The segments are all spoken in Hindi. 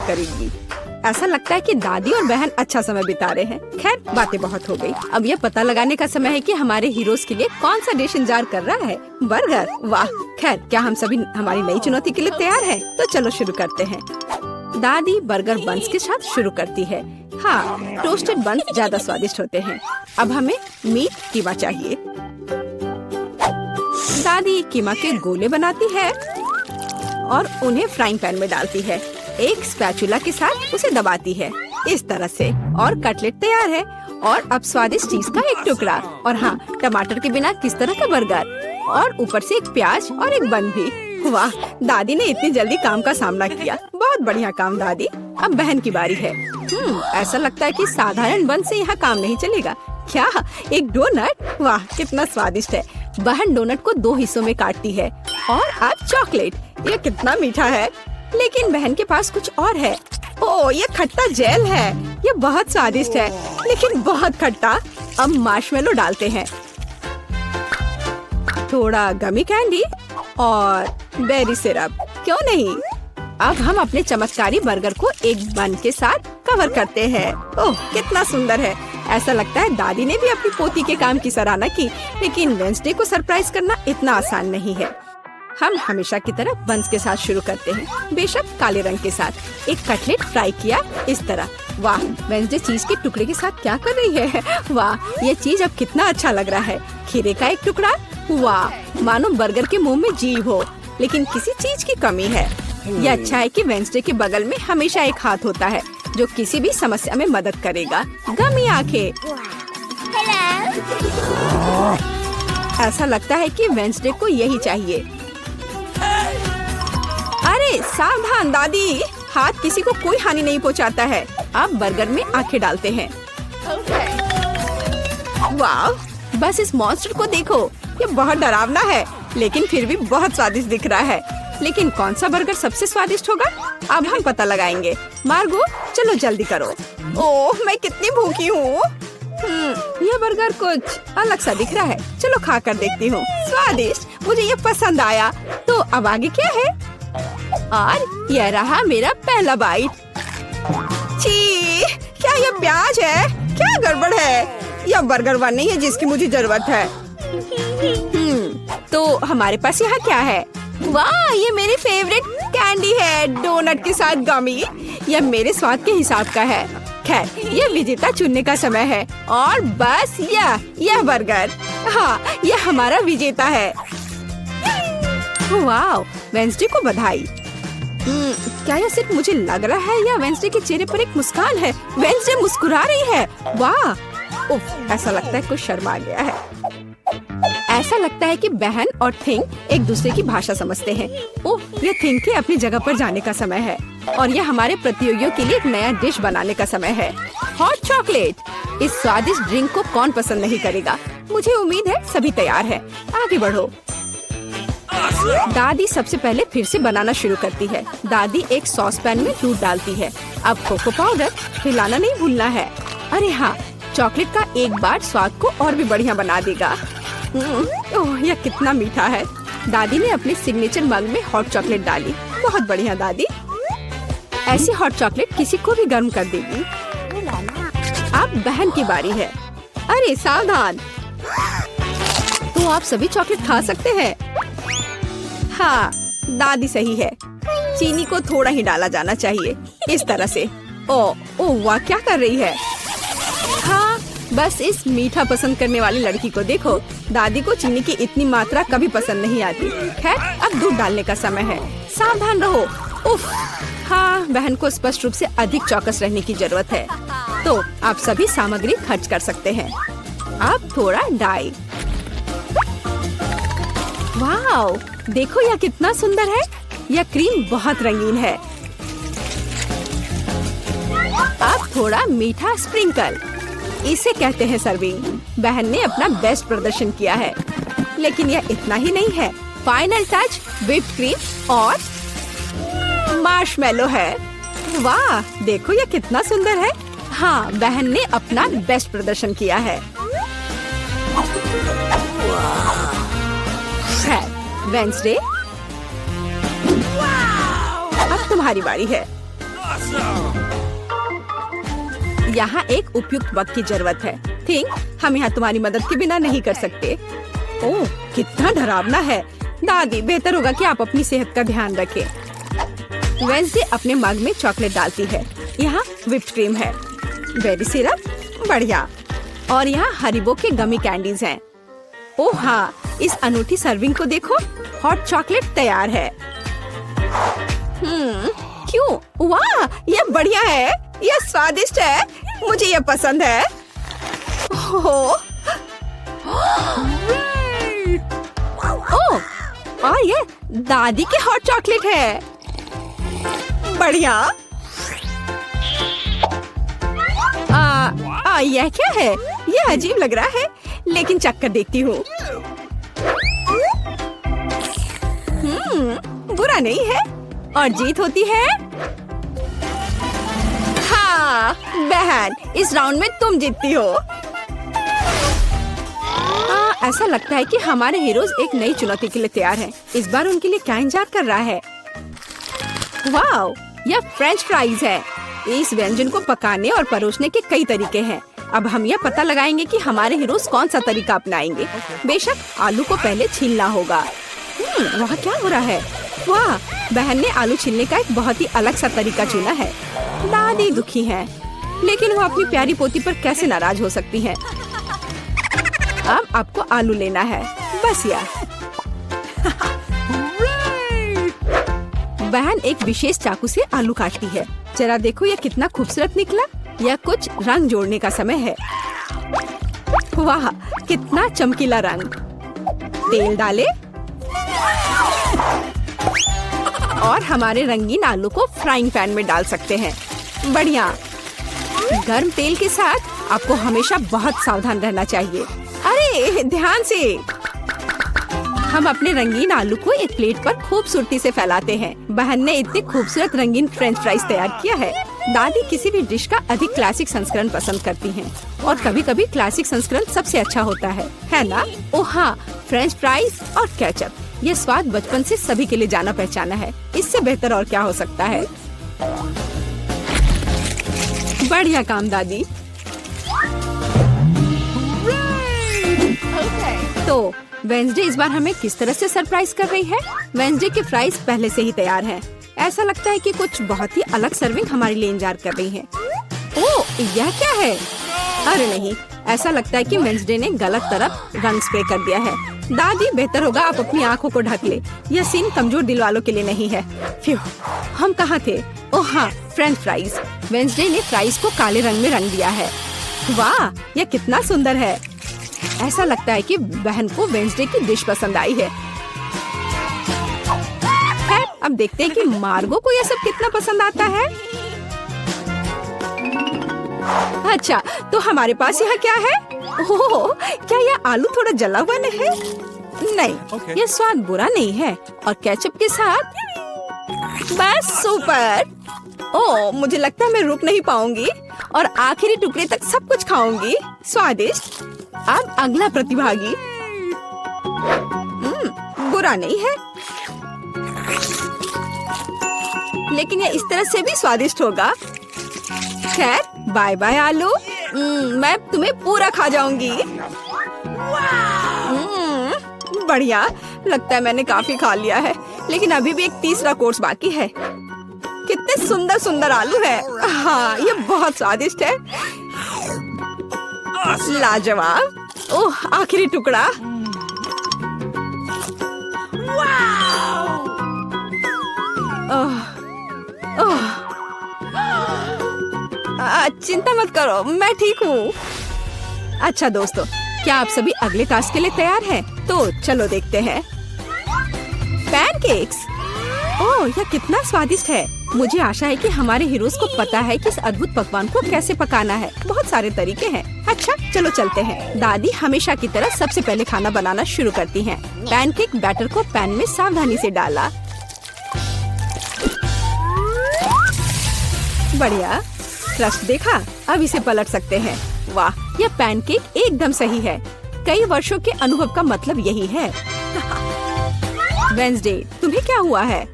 करेगी। ऐसा लगता है कि दादी और बहन अच्छा समय बिता रहे हैं। खैर, बातें बहुत हो गई। अब यह पता लगाने का समय है कि हमारे हीरोज के लिए कौन सा डिश इंतजार कर रहा है। बर्गर, वाह। खैर, क्या हम सभी हमारी नई चुनौती के लिए तैयार हैं? तो चलो शुरू करते हैं। दादी बर्गर बन्स के साथ शुरू करती है। हाँ, टोस्टेड बन्स ज्यादा स्वादिष्ट होते हैं। अब हमें मीट कीमा चाहिए। दादी कीमा के गोले बनाती है और उन्हें फ्राइंग पैन में डालती है। एक स्पैचुला के साथ उसे दबाती है इस तरह से, और कटलेट तैयार है। और अब स्वादिष्ट चीज का एक टुकड़ा, और हाँ, टमाटर के बिना किस तरह का बर्गर, और ऊपर से एक प्याज और एक बन भी। वाह, दादी ने इतनी जल्दी काम का सामना किया। बहुत बढ़िया काम दादी। अब बहन की बारी है। ऐसा लगता है कि साधारण बन से यहाँ काम नहीं चलेगा। क्या, एक डोनट? वाह, कितना स्वादिष्ट है। बहन डोनट को 2 हिस्सों में काटती है। और अब चॉकलेट, ये कितना मीठा है। लेकिन बहन के पास कुछ और है। ओह, ये खट्टा जेल है। ये बहुत स्वादिष्ट है, लेकिन बहुत खट्टा। अब मार्शमेलो डालते हैं, थोड़ा गमी कैंडी और बेरी सिरप। क्यों नहीं? अब हम अपने चमत्कारी बर्गर को एक बन के साथ कवर करते हैं। ओह, कितना सुंदर है। ऐसा लगता है दादी ने भी अपनी पोती के काम की सराहना की। लेकिन वेंसडे को सरप्राइज करना इतना आसान नहीं है। हम हमेशा की तरह बन्स के साथ शुरू करते हैं, बेशक काले रंग के साथ। एक कटलेट फ्राई किया इस तरह। वाह, वेंसडे चीज के टुकड़े के साथ क्या कर रही है? वाह, ये चीज अब कितना अच्छा लग रहा है। खीरे का एक टुकड़ा। वाह, मानो बर्गर के मुंह में जीभ हो, लेकिन किसी चीज की कमी है। यह अच्छा है कि वेंसडे के बगल में हमेशा एक हाथ होता है जो किसी भी समस्या में मदद करेगा। गमी आंखें। ऐसा लगता है कि वेंसडे को यही चाहिए। अरे सावधान दादी, हाथ किसी को कोई हानि नहीं पहुंचाता है। अब बर्गर में आंखें डालते हैं। वाह, बस इस मॉन्स्टर को देखो। ये बहुत डरावना है, लेकिन फिर भी बहुत स्वादिष्ट दिख रहा है। लेकिन कौन सा बर्गर सबसे स्वादिष्ट होगा? अब हम पता लगाएंगे। मार्गो, चलो जल्दी करो। ओह, मैं कितनी भूखी हूँ। यह बर्गर कुछ अलग सा दिख रहा है। चलो खा कर देखती हूँ। स्वादिष्ट, मुझे ये पसंद आया। तो अब आगे क्या है? और यह रहा मेरा पहला बाइट। छी, क्या ये प्याज है? क्या गड़बड़ है? यह बर्गर वन नहीं है जिसकी मुझे जरूरत है। तो हमारे पास यहाँ क्या है? वाह, ये मेरी फेवरेट कैंडी है, डोनट के साथ गमी। यह मेरे स्वाद के हिसाब का है। खैर, यह विजेता चुनने का समय है। और बस यह बर्गर, हाँ, यह हमारा विजेता है। वाह, वेंसडे को बधाई। क्या यह सिर्फ मुझे लग रहा है या वेंसडे के चेहरे पर एक मुस्कान है? वेंसडे मुस्कुरा रही है। वाह, उफ, ऐसा लगता है कुछ शर्मा गया है। ऐसा लगता है कि बहन और थिंग एक दूसरे की भाषा समझते हैं। ओह, ये थिंग के अपनी जगह पर जाने का समय है। और यह हमारे प्रतियोगियों के लिए एक नया डिश बनाने का समय है। Hot chocolate. इस स्वादिष्ट ड्रिंक को कौन पसंद नहीं करेगा? मुझे उम्मीद है सभी तैयार है। आगे बढ़ो। दादी सबसे पहले फिर से बनाना शुरू करती है। दादी एक सॉस पैन में दूध डालती है। अब कोको पाउडर हिलाना नहीं भूलना है। अरे हाँ, चॉकलेट का एक बार स्वाद को और भी बढ़िया बना देगा। ओह, यह कितना मीठा है। दादी ने अपने सिग्नेचर मग में हॉट चॉकलेट डाली। बहुत बढ़िया दादी। ऐसी हॉट चॉकलेट किसी को भी गर्म कर देगी। अब बहन की बारी है। अरे सावधान। तो आप सभी चॉकलेट खा सकते हैं। हाँ, दादी सही है। चीनी को थोड़ा ही डाला जाना चाहिए, इस तरह से। ओह वाह, क्या कर रही है? हाँ, बस इस मीठा पसंद करने वाली लड़की को देखो। दादी को चीनी की इतनी मात्रा कभी पसंद नहीं आती। खैर, अब दूध डालने का समय है। सावधान रहो। उफ, हाँ, बहन को स्पष्ट रूप से अधिक चौकस रहने की जरूरत है। तो आप सभी सामग्री खर्च कर सकते हैं। अब थोड़ा डाई। वाओ, देखो यह कितना सुंदर है। यह क्रीम बहुत रंगीन है। अब थोड़ा मीठा स्प्रिंकल, इसे कहते हैं सर्विंग। बहन ने अपना बेस्ट प्रदर्शन किया है, लेकिन यह इतना ही नहीं है। फाइनल टच व्हिप्ड क्रीम और मार्शमेलो है। वाह, देखो यह कितना सुंदर है। हाँ, बहन ने अपना बेस्ट प्रदर्शन किया है। वेंसडे, अब तुम्हारी बारी है। यहाँ एक उपयुक्त वक्त की जरूरत है। थिंक हम यहाँ तुम्हारी मदद के बिना नहीं कर सकते। ओह, कितना डरावना है। दादी, बेहतर होगा कि आप अपनी सेहत का ध्यान रखें। वेंसडे अपने मग में चॉकलेट डालती है। यहाँ व्हिप्ड क्रीम है, बेरी सिरप, बढ़िया, और यहाँ हरिबो के गमी कैंडीज हैं। ओह हाँ, इस अनूठी सर्विंग को देखो, हॉट चॉकलेट तैयार है। क्यों? वाह, ये बढ़िया है, ये स्वादिष्ट है, मुझे ये पसंद है। ओह, और ये दादी के हॉट चॉकलेट है, बढ़िया। यह क्या है? ये अजीब लग रहा है, लेकिन चक्कर देखती हूँ। बुरा नहीं है, और जीत होती है। हाँ बहन, इस राउंड में तुम जीतती हो। ऐसा लगता है कि हमारे हीरोज एक नई चुनौती के लिए तैयार हैं। इस बार उनके लिए क्या इंतजार कर रहा है? वाओ, यह फ्रेंच फ्राइज है। इस व्यंजन को पकाने और परोसने के कई तरीके हैं। अब हम यह पता लगाएंगे कि हमारे हीरोज कौन सा तरीका अपनाएंगे। बेशक आलू को पहले छीलना होगा। वहाँ क्या हो रहा है? वाह, बहन ने आलू छीलने का एक बहुत ही अलग सा तरीका चुना है। दादी दुखी है, लेकिन वो अपनी प्यारी पोती पर कैसे नाराज हो सकती हैं? अब आपको आलू लेना है, बस यह। बहन एक विशेष चाकू से आलू काटती है। जरा देखो, यह कितना खूबसूरत निकला। यह कुछ रंग जोड़ने का समय है। वाह, कितना चमकीला रंग। तेल डाले और हमारे रंगीन आलू को फ्राइंग पैन में डाल सकते हैं। बढ़िया। गर्म तेल के साथ आपको हमेशा बहुत सावधान रहना चाहिए। अरे ध्यान से। हम अपने रंगीन आलू को एक प्लेट पर खूबसूरती से फैलाते हैं। बहन ने इतने खूबसूरत रंगीन फ्रेंच फ्राइज तैयार किया है। दादी किसी भी डिश का अधिक क्लासिक संस्करण पसंद करती हैं, और कभी कभी क्लासिक संस्करण सबसे अच्छा होता है ना? ओह हाँ, फ्रेंच फ्राइज और केचप, ये स्वाद बचपन से सभी के लिए जाना पहचाना है। इससे बेहतर और क्या हो सकता है? बढ़िया काम दादी। तो वेंसडे इस बार हमें किस तरह से सरप्राइज कर रही है? वेंसडे के फ्राइज पहले से ही तैयार हैं। ऐसा लगता है कि कुछ बहुत ही अलग सर्विंग हमारे लिए इंतजार कर रही है। ओह, यह क्या है? अरे नहीं, ऐसा लगता है कि वेंसडे ने गलत तरफ रंग स्प्रे कर दिया है। दादी, बेहतर होगा आप अपनी आंखों को ढक ले। यह सीन कमजोर दिल वालों के लिए नहीं है। फ्यू, हम कहाँ थे? ओह हाँ, फ्रेंच फ्राइज। वेंसडे ने फ्राइज को काले रंग में रंग दिया है। वाह, यह कितना सुंदर है। ऐसा लगता है कि बहन को वेंसडे की डिश पसंद आई है। खैर, अब देखते हैं कि मार्गो को यह सब कितना पसंद आता है। अच्छा, तो हमारे पास यहाँ क्या है? ओह, क्या यह आलू थोड़ा जला हुआ नहीं है? नहीं, यह स्वाद बुरा नहीं है, और केचप के साथ बस सुपर। ओह, मुझे लगता है मैं रुक नहीं पाऊंगी और आखिरी टुकड़े तक सब कुछ खाऊंगी। स्वादिष्ट। अब अगला प्रतिभागी। बुरा नहीं है, लेकिन यह इस तरह से भी स्वादिष्ट होगा। खैर, बाय बाय आलू। मैं तुम्हें पूरा खा जाऊंगी। बढ़िया, लगता है मैंने काफी खा लिया है, लेकिन अभी भी एक तीसरा कोर्स बाकी है। कितने सुंदर सुंदर आलू है। हाँ, ये बहुत स्वादिष्ट है। लाजवाब। ओह, आखिरी टुकड़ा। चिंता मत करो, मैं ठीक हूँ। अच्छा दोस्तों, क्या आप सभी अगले टास्क के लिए तैयार हैं? तो चलो देखते हैं। पैनकेक्स। ओह, यह कितना स्वादिष्ट है। मुझे आशा है कि हमारे हीरोज को पता है कि इस अद्भुत पकवान को कैसे पकाना है। बहुत सारे तरीके हैं। अच्छा, चलो चलते हैं। दादी हमेशा की तरह सबसे पहले खाना बनाना शुरू करती हैं। पैनकेक बैटर को पैन में सावधानी से डाला। बढ़िया, क्रस्ट देखा? अब इसे पलट सकते हैं। वाह, यह पैनकेक एकदम सही है। कई वर्षों के अनुभव का मतलब यही है। वेंसडे, तुम्हें क्या हुआ है?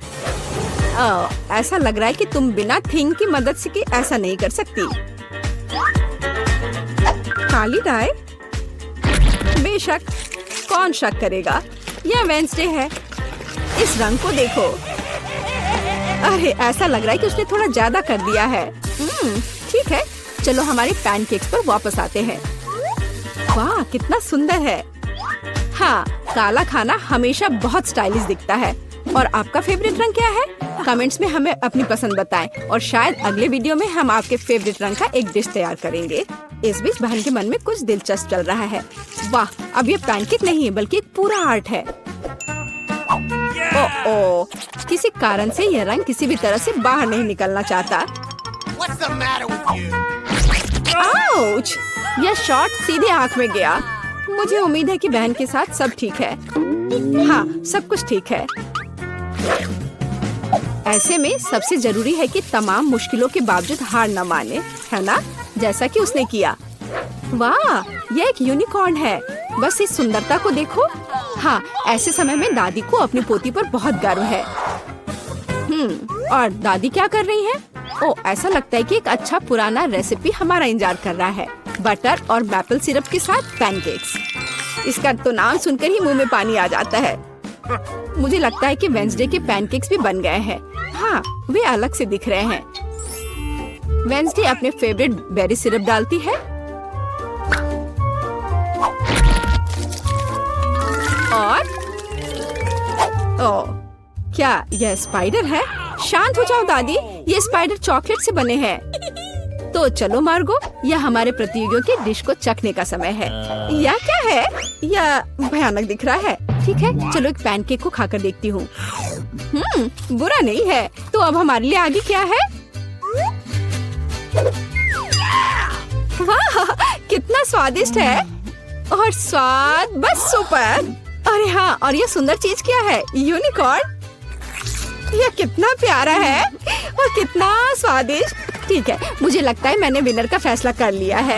ऐसा लग रहा है कि तुम बिना थिंग की मदद से ऐसा नहीं कर सकती। काली डाई? बेशक, कौन शक करेगा? यह वेंसडे है। इस रंग को देखो। अरे ऐसा लग रहा है कि उसने थोड़ा ज्यादा कर दिया है। ठीक है, चलो हमारे पैनकेक्स पर वापस आते हैं। वाह, कितना सुंदर है। हाँ, काला खाना हमेशा बहुत स्टाइलिश दिखता है। और आपका फेवरेट रंग क्या है? कमेंट्स में हमें अपनी पसंद बताएं और शायद अगले वीडियो में हम आपके फेवरेट रंग का एक डिश तैयार करेंगे। इस बीच बहन के मन में कुछ दिलचस्प चल रहा है। वाह, अब ये पैनकेक नहीं है बल्कि एक पूरा आर्ट है। ओह, किसी कारण से यह रंग किसी भी तरह से बाहर नहीं निकलना चाहता। आउच! यह शॉट सीधे आंख में गया। मुझे उम्मीद है कि बहन के साथ सब ठीक है। हाँ, सब कुछ ठीक है। ऐसे में सबसे जरूरी है कि तमाम मुश्किलों के बावजूद हार न माने, है ना? जैसा कि उसने किया। वाह, यह एक यूनिकॉर्न है। बस इस सुंदरता को देखो। हाँ, ऐसे समय में दादी को अपनी पोती पर बहुत गर्व है। और दादी क्या कर रही है? ओह, ऐसा लगता है कि एक अच्छा पुराना रेसिपी हमारा इंतजार कर रहा है। बटर और मैपल सिरप के साथ पैनकेक्स। इसका तो नाम सुनकर ही मुंह में पानी आ जाता है। मुझे लगता है कि वेंसडे के पैनकेक्स भी बन गए हैं। हाँ, वे अलग से दिख रहे हैं। वेंसडे अपने फेवरेट बेरी सिरप डालती है और क्या यह स्पाइडर है? शांत हो जाओ दादी, ये स्पाइडर चॉकलेट से बने हैं। तो चलो मार्गो, यह हमारे प्रतियोगियों की डिश को चखने का समय है। यह क्या है? यह भयानक दिख रहा है। ठीक है, चलो एक पैनकेक को खाकर देखती हूँ। बुरा नहीं है। तो अब हमारे लिए आगे क्या है? वाह, कितना स्वादिष्ट है। और स्वाद बस सुपर। अरे हाँ, और ये सुंदर चीज क्या है? यूनिकॉर्न। यह कितना प्यारा है और कितना स्वादिष्ट। ठीक है, मुझे लगता है मैंने विनर का फैसला कर लिया है।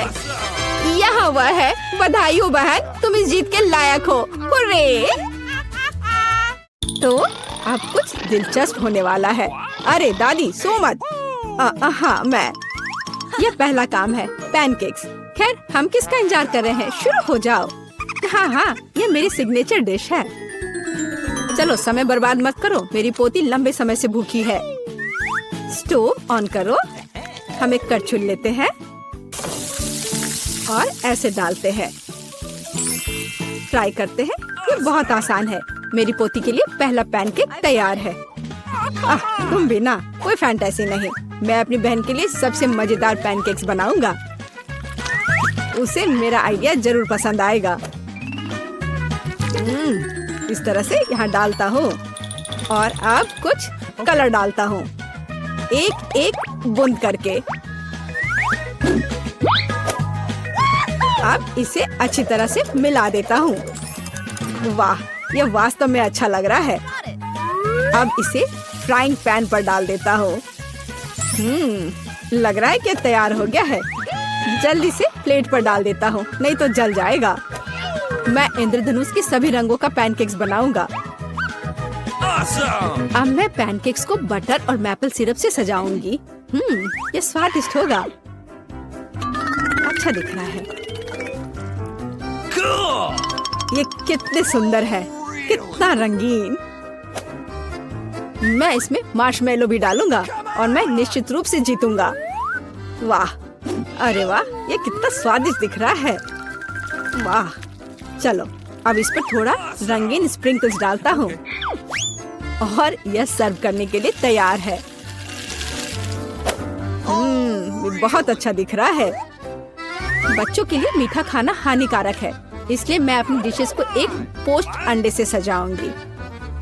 यहाँ वह है। बधाई हो बहन, तुम इस जीत के लायक हो। हुर्रे! तो अब कुछ दिलचस्प होने वाला है। अरे दादी, सो मत। हाँ, मैं। यह पहला काम है, पैनकेक्स। खैर, हम किसका इंतजार कर रहे हैं? शुरू हो जाओ। हाँ, यह मेरी सिग्नेचर डिश है। चलो, समय बर्बाद मत करो। मेरी पोती लंबे समय से भूखी है। स्टोव ऑन करो। हम एक करछुल लेते हैं और ऐसे डालते हैं। फ्राई करते हैं। ये बहुत आसान है। मेरी पोती के लिए पहला पैनकेक तैयार है। तुम भी ना, कोई फैंटेसी नहीं। मैं अपनी बहन के लिए सबसे मजेदार पैनकेक्स बनाऊंगा। उसे मेरा आइडिया जरूर पसंद आएगा। इस तरह से यहाँ डालता हूँ और अब कुछ कलर डालता हूँ, एक एक बूंद करके। अब इसे अच्छी तरह से मिला देता हूँ। वाह, यह वास्तव में अच्छा लग रहा है। अब इसे फ्राइंग पैन पर डाल देता हूँ। लग रहा है कि तैयार हो गया है। जल्दी से प्लेट पर डाल देता हूँ, नहीं तो जल जाएगा। मैं इंद्रधनुष के सभी रंगों का पैनकेक्स बनाऊंगा। अब मैं पैनकेक्स को बटर और मैपल सिरप से सजाऊंगी। ये स्वादिष्ट होगा। अच्छा दिख रहा है। ये कितने सुंदर है, कितना रंगीन। मैं इसमें मार्शमेलो भी डालूंगा और मैं निश्चित रूप से जीतूंगा। वाह, अरे वाह, ये कितना स्वादिष्ट दिख रहा है। वाह, चलो अब इस पर थोड़ा रंगीन स्प्रिंकल्स डालता हूँ और यह सर्व करने के लिए तैयार है। बहुत अच्छा दिख रहा है। बच्चों के लिए मीठा खाना हानिकारक है, इसलिए मैं अपनी डिशेस को एक पोस्ट अंडे से सजाऊंगी।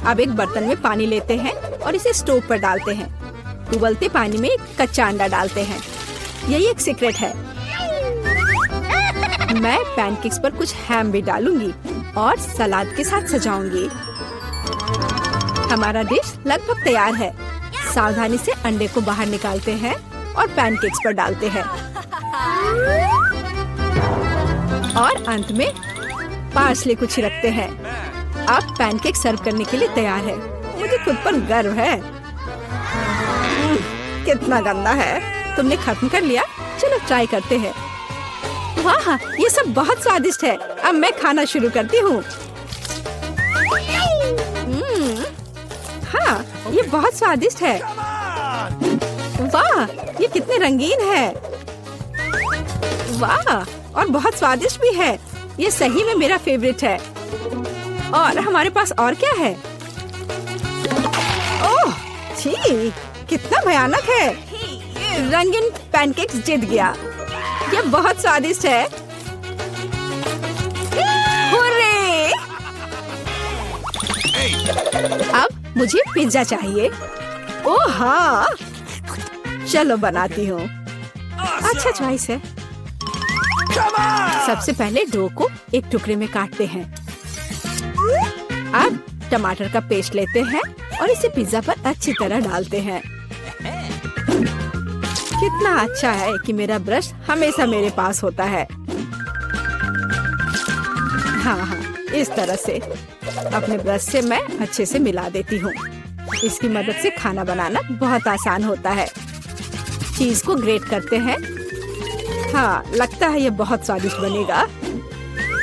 अब एक बर्तन में पानी लेते हैं और इसे स्टोव पर डालते हैं। उबलते पानी में एक कच्चा अंडा डालते हैं। यही एक सीक्रेट है। मैं पैनकेक्स पर कुछ हैम भी डालूंगी और सलाद के साथ सजाऊंगी। हमारा डिश लगभग तैयार है। सावधानी से अंडे को बाहर निकालते हैं और पैनकेक्स पर डालते हैं और अंत में पार्सले को छिड़कते हैं। अब पैनकेक सर्व करने के लिए तैयार है। मुझे खुद पर गर्व है। कितना गंदा है। तुमने खत्म कर लिया? चलो ट्राई करते हैं। वाह, ये सब बहुत स्वादिष्ट है। अब मैं खाना शुरू करती हूँ। हाँ, ये बहुत स्वादिष्ट है। वाह, ये कितने रंगीन है। वाह, और बहुत स्वादिष्ट भी है। ये सही में मेरा फेवरेट है। और हमारे पास और क्या है? ओह, छी, कितना भयानक है। रंगीन पैनकेक्स जीत गया। ये बहुत स्वादिष्ट है। हुर्रे! अब मुझे पिज्जा चाहिए। ओह हाँ, चलो बनाती हूँ। अच्छा चॉइस है। सबसे पहले डो को एक टुकड़े में काटते हैं। अब टमाटर का पेस्ट लेते हैं और इसे पिज्जा पर अच्छी तरह डालते हैं। कितना अच्छा है कि मेरा ब्रश हमेशा मेरे पास होता है। हाँ, इस तरह से अपने ब्रश से मैं अच्छे से मिला देती हूँ। इसकी मदद से खाना बनाना बहुत आसान होता है। चीज को ग्रेट करते हैं। हाँ, लगता है ये बहुत स्वादिष्ट बनेगा।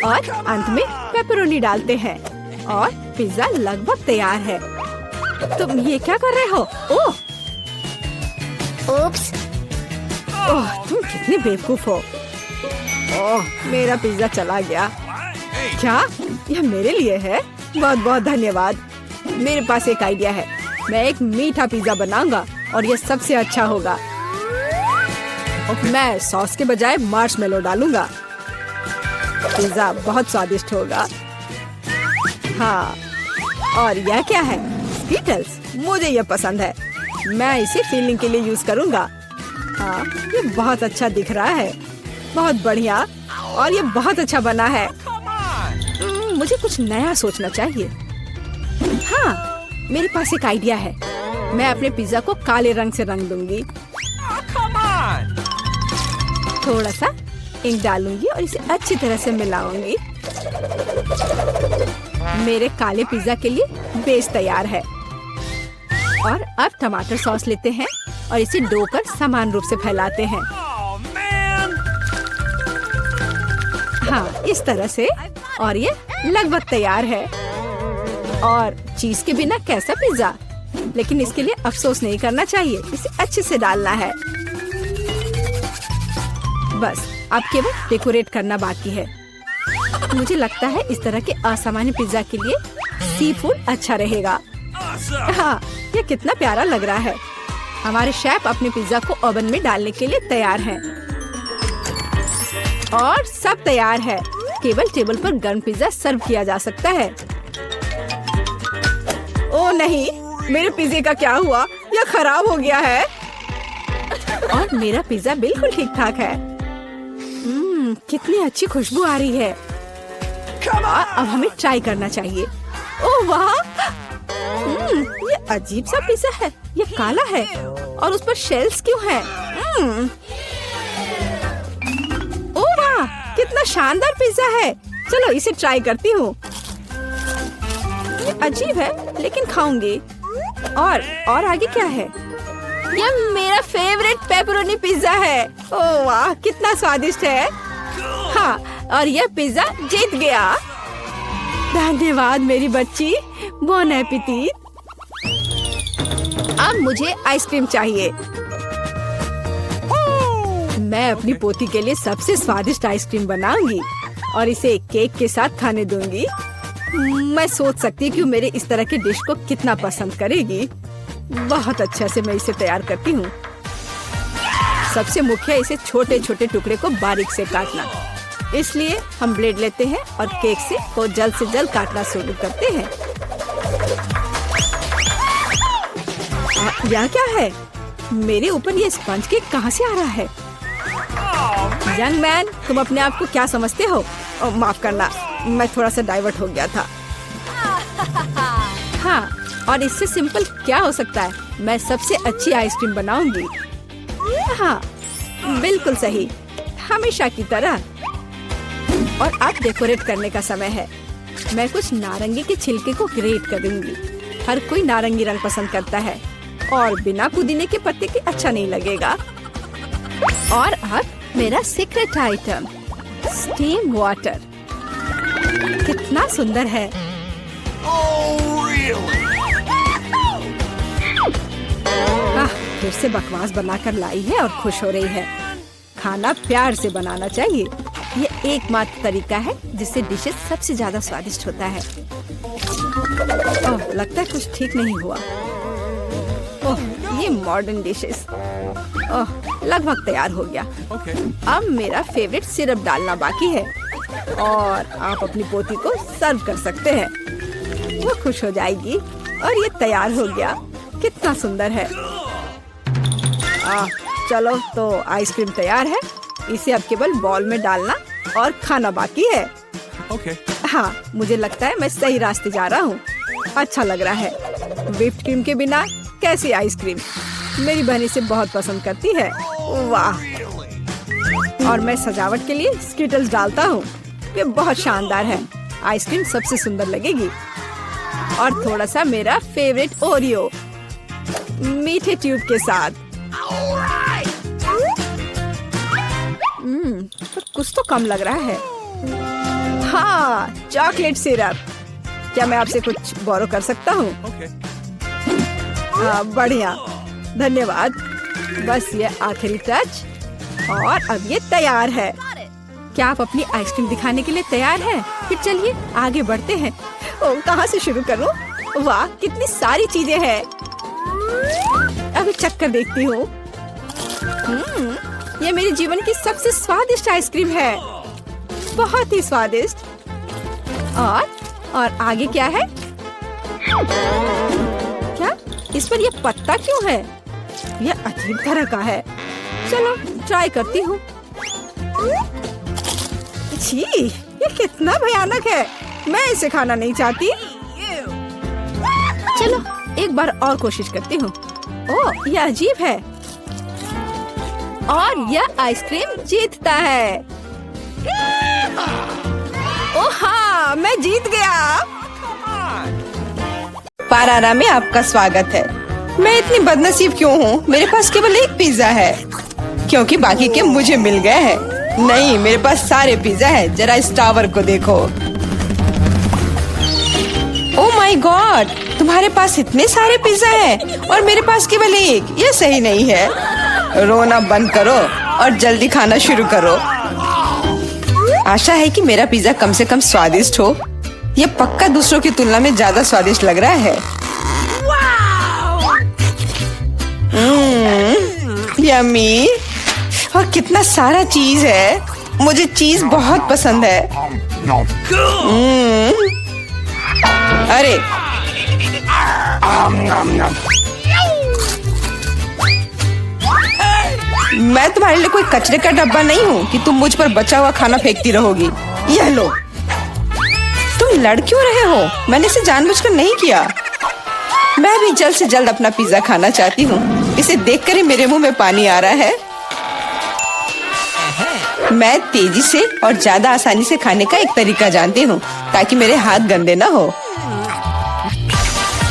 और अंत में पेपरोनी डालते हैं और पिज्जा लगभग तैयार है। तुम ये क्या कर रहे हो? ओह, ओप्स! ओह, तुम कितने बेवकूफ हो। ओह, मेरा पिज्जा चला गया। क्या यह मेरे लिए है? बहुत बहुत धन्यवाद। मेरे पास एक आइडिया है। मैं एक मीठा पिज्जा बनाऊंगा और यह सबसे अच्छा होगा। मैं सॉस के बजाय मार्शमेलो डालूंगा। पिज्जा बहुत स्वादिष्ट होगा। हाँ, और यह क्या है? स्कीटल्स। मुझे यह पसंद है। मैं इसे फीलिंग के लिए यूज करूंगा। हाँ, ये बहुत अच्छा दिख रहा है। बहुत बढ़िया। और ये बहुत अच्छा बना है। मुझे कुछ नया सोचना चाहिए। हाँ, मेरे पास एक आइडिया है। मैं अपने पिज्जा को काले रंग से रंग दूंगी। थोड़ा सा इंक डालूंगी और इसे अच्छी तरह से मिलाऊंगी। मेरे काले पिज्जा के लिए बेस तैयार है। और अब टमाटर सॉस लेते हैं और इसे डो पर समान रूप से फैलाते हैं। हाँ, इस तरह से। और ये लगभग तैयार है। और चीज के बिना कैसा पिज्जा? लेकिन इसके लिए अफसोस नहीं करना चाहिए। इसे अच्छे से डालना है। बस अब केवल डेकोरेट करना बाकी है। मुझे लगता है इस तरह के असामान्य पिज्जा के लिए सी फूड अच्छा रहेगा। हाँ, ये कितना प्यारा लग रहा है। हमारे शेफ अपने पिज्जा को ओवन में डालने के लिए तैयार हैं। और सब तैयार है। केवल टेबल पर गर्म पिज्जा सर्व किया जा सकता है। ओह नहीं, मेरे पिज्जे का क्या हुआ? यह खराब हो गया है। और मेरा पिज्जा बिल्कुल ठीक ठाक है। कितनी अच्छी खुशबू आ रही है। अब हमें ट्राई करना चाहिए। ओह वाह, ये अजीब सा पिज्जा है। ये काला है और उस पर शेल्स क्यों हैं? ओह वाह, कितना शानदार पिज्जा है। चलो इसे ट्राई करती हूँ। ये अजीब है लेकिन खाऊंगी। और आगे क्या है? यह मेरा फेवरेट पेपरोनी पिज्जा है। ओह वाह, कितना स्वादिष्ट है। हाँ, और यह पिज्जा जीत गया। धन्यवाद मेरी बच्ची। बॉन एपेटिट। अब मुझे आइसक्रीम चाहिए। मैं अपनी पोती के लिए सबसे स्वादिष्ट आइसक्रीम बनाऊंगी और इसे केक के साथ खाने दूंगी। मैं सोच सकती हूँ कि मेरे इस तरह के डिश को कितना पसंद करेगी। बहुत अच्छे से मैं इसे तैयार करती हूँ। सबसे मुख्य इसे छोटे छोटे टुकड़े को बारीक से काटना। इसलिए हम ब्लेड लेते हैं और केक को जल्द से जल्द काटना शुरू करते हैं। यह क्या है? मेरे ऊपर ये स्पंज केक कहाँ से आ रहा है? यंग मैन, तुम अपने आप को क्या समझते हो? माफ करना, मैं थोड़ा सा डाइवर्ट हो गया था। हाँ, और इससे सिंपल क्या हो सकता है? मैं सबसे अच्छी आइसक्रीम बनाऊंगी। हाँ, बिल्कुल सही, हमेशा की तरह। और अब डेकोरेट करने का समय है। मैं कुछ नारंगी के छिलके को ग्रेट करूंगी। हर कोई नारंगी रंग पसंद करता है और बिना पुदीने के पत्ते के अच्छा नहीं लगेगा। और अब मेरा सीक्रेट आइटम, स्टीम वाटर। कितना सुंदर है। फिर से बकवास बनाकर लाई है और खुश हो रही है। खाना प्यार से बनाना चाहिए। ये एकमात्र तरीका है जिससे डिशेस सबसे ज्यादा स्वादिष्ट होता है। ओह, लगता है कुछ ठीक नहीं हुआ। ओह, ये मॉडर्न डिशेस। ओह, लगभग तैयार हो गया। अब मेरा फेवरेट सिरप डालना बाकी है और आप अपनी पोती को सर्व कर सकते हैं। वो खुश हो जाएगी। और ये तैयार हो गया। कितना सुंदर है। चलो, तो आइसक्रीम तैयार है। इसे अब केवल बॉल में डालना और खाना बाकी है। हाँ, मुझे लगता है मैं सही रास्ते जा रहा हूँ। अच्छा लग रहा है। व्हिप्ड क्रीम के बिना कैसी आइसक्रीम। मेरी बहन इसे बहुत पसंद करती है। वाह। और मैं सजावट के लिए स्किटल्स डालता हूँ। ये बहुत शानदार है। आइसक्रीम सबसे सुंदर लगेगी। और थोड़ा सा मेरा फेवरेट ओरियो मीठे ट्यूब के साथ। पर कुछ तो कम लग रहा है। हाँ, चॉकलेट सिरप। क्या मैं आपसे कुछ बोरो कर सकता हूँ? हाँ, बढ़िया, धन्यवाद। बस ये आखिरी टच और अब ये तैयार है। क्या आप अपनी आइसक्रीम दिखाने के लिए तैयार हैं? फिर चलिए आगे बढ़ते हैं। ओह, कहाँ से शुरू करूँ? वाह, कितनी सारी चीजें हैं। अभी चक्कर देखती हूँ। ये मेरे जीवन की सबसे स्वादिष्ट आइसक्रीम है। बहुत ही स्वादिष्ट। और आगे क्या है? क्या इस पर ये पत्ता क्यों है? यह अजीब तरह का है। चलो ट्राई करती हूँ। छी, ये कितना भयानक है। मैं इसे खाना नहीं चाहती। चलो एक बार और कोशिश करती हूँ। ओह, यह अजीब है। और यह आइसक्रीम जीतता है। ओह हाँ, मैं जीत गया। पारारा में आपका स्वागत है। मैं इतनी बदनसीब क्यों हूँ? मेरे पास केवल एक पिज्जा है क्योंकि बाकी के मुझे मिल गए हैं। नहीं, मेरे पास सारे पिज्जा है। जरा इस टावर को देखो। ओह माय गॉड, तुम्हारे पास इतने सारे पिज्जा हैं और मेरे पास केवल एक। यह सही नहीं है। रोना बंद करो और जल्दी खाना शुरू करो। आशा है कि मेरा पिज्जा कम से कम स्वादिष्ट हो। यह पक्का दूसरों की तुलना में ज्यादा स्वादिष्ट लग रहा है। यम्मी। और कितना सारा चीज है। मुझे चीज बहुत पसंद है। अरे मैं तुम्हारे लिए कोई कचरे का डब्बा नहीं हूँ कि तुम मुझ पर बचा हुआ खाना फेंकती रहोगी। यह लो। तुम लड़ क्यों रहे हो? मैंने इसे जानबूझकर नहीं किया। मैं भी जल्द से जल्द अपना पिज्जा खाना चाहती हूँ। इसे देखकर ही मेरे मुंह में पानी आ रहा है। मैं तेजी से और ज्यादा आसानी से खाने का एक तरीका जानती हूँ ताकि मेरे हाथ गंदे ना हो।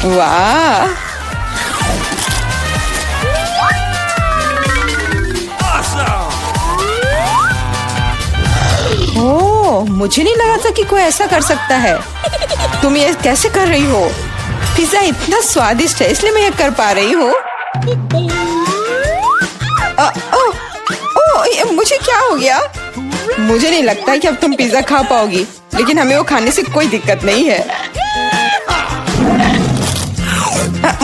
वाह, ओह, मुझे नहीं लगा था कि कोई ऐसा कर सकता है। तुम ये कैसे कर रही हो? पिज्जा इतना स्वादिष्ट है इसलिए मैं ये कर पा रही हूँ। मुझे क्या हो गया? मुझे नहीं लगता कि अब तुम पिज्जा खा पाओगी, लेकिन हमें वो खाने से कोई दिक्कत नहीं है।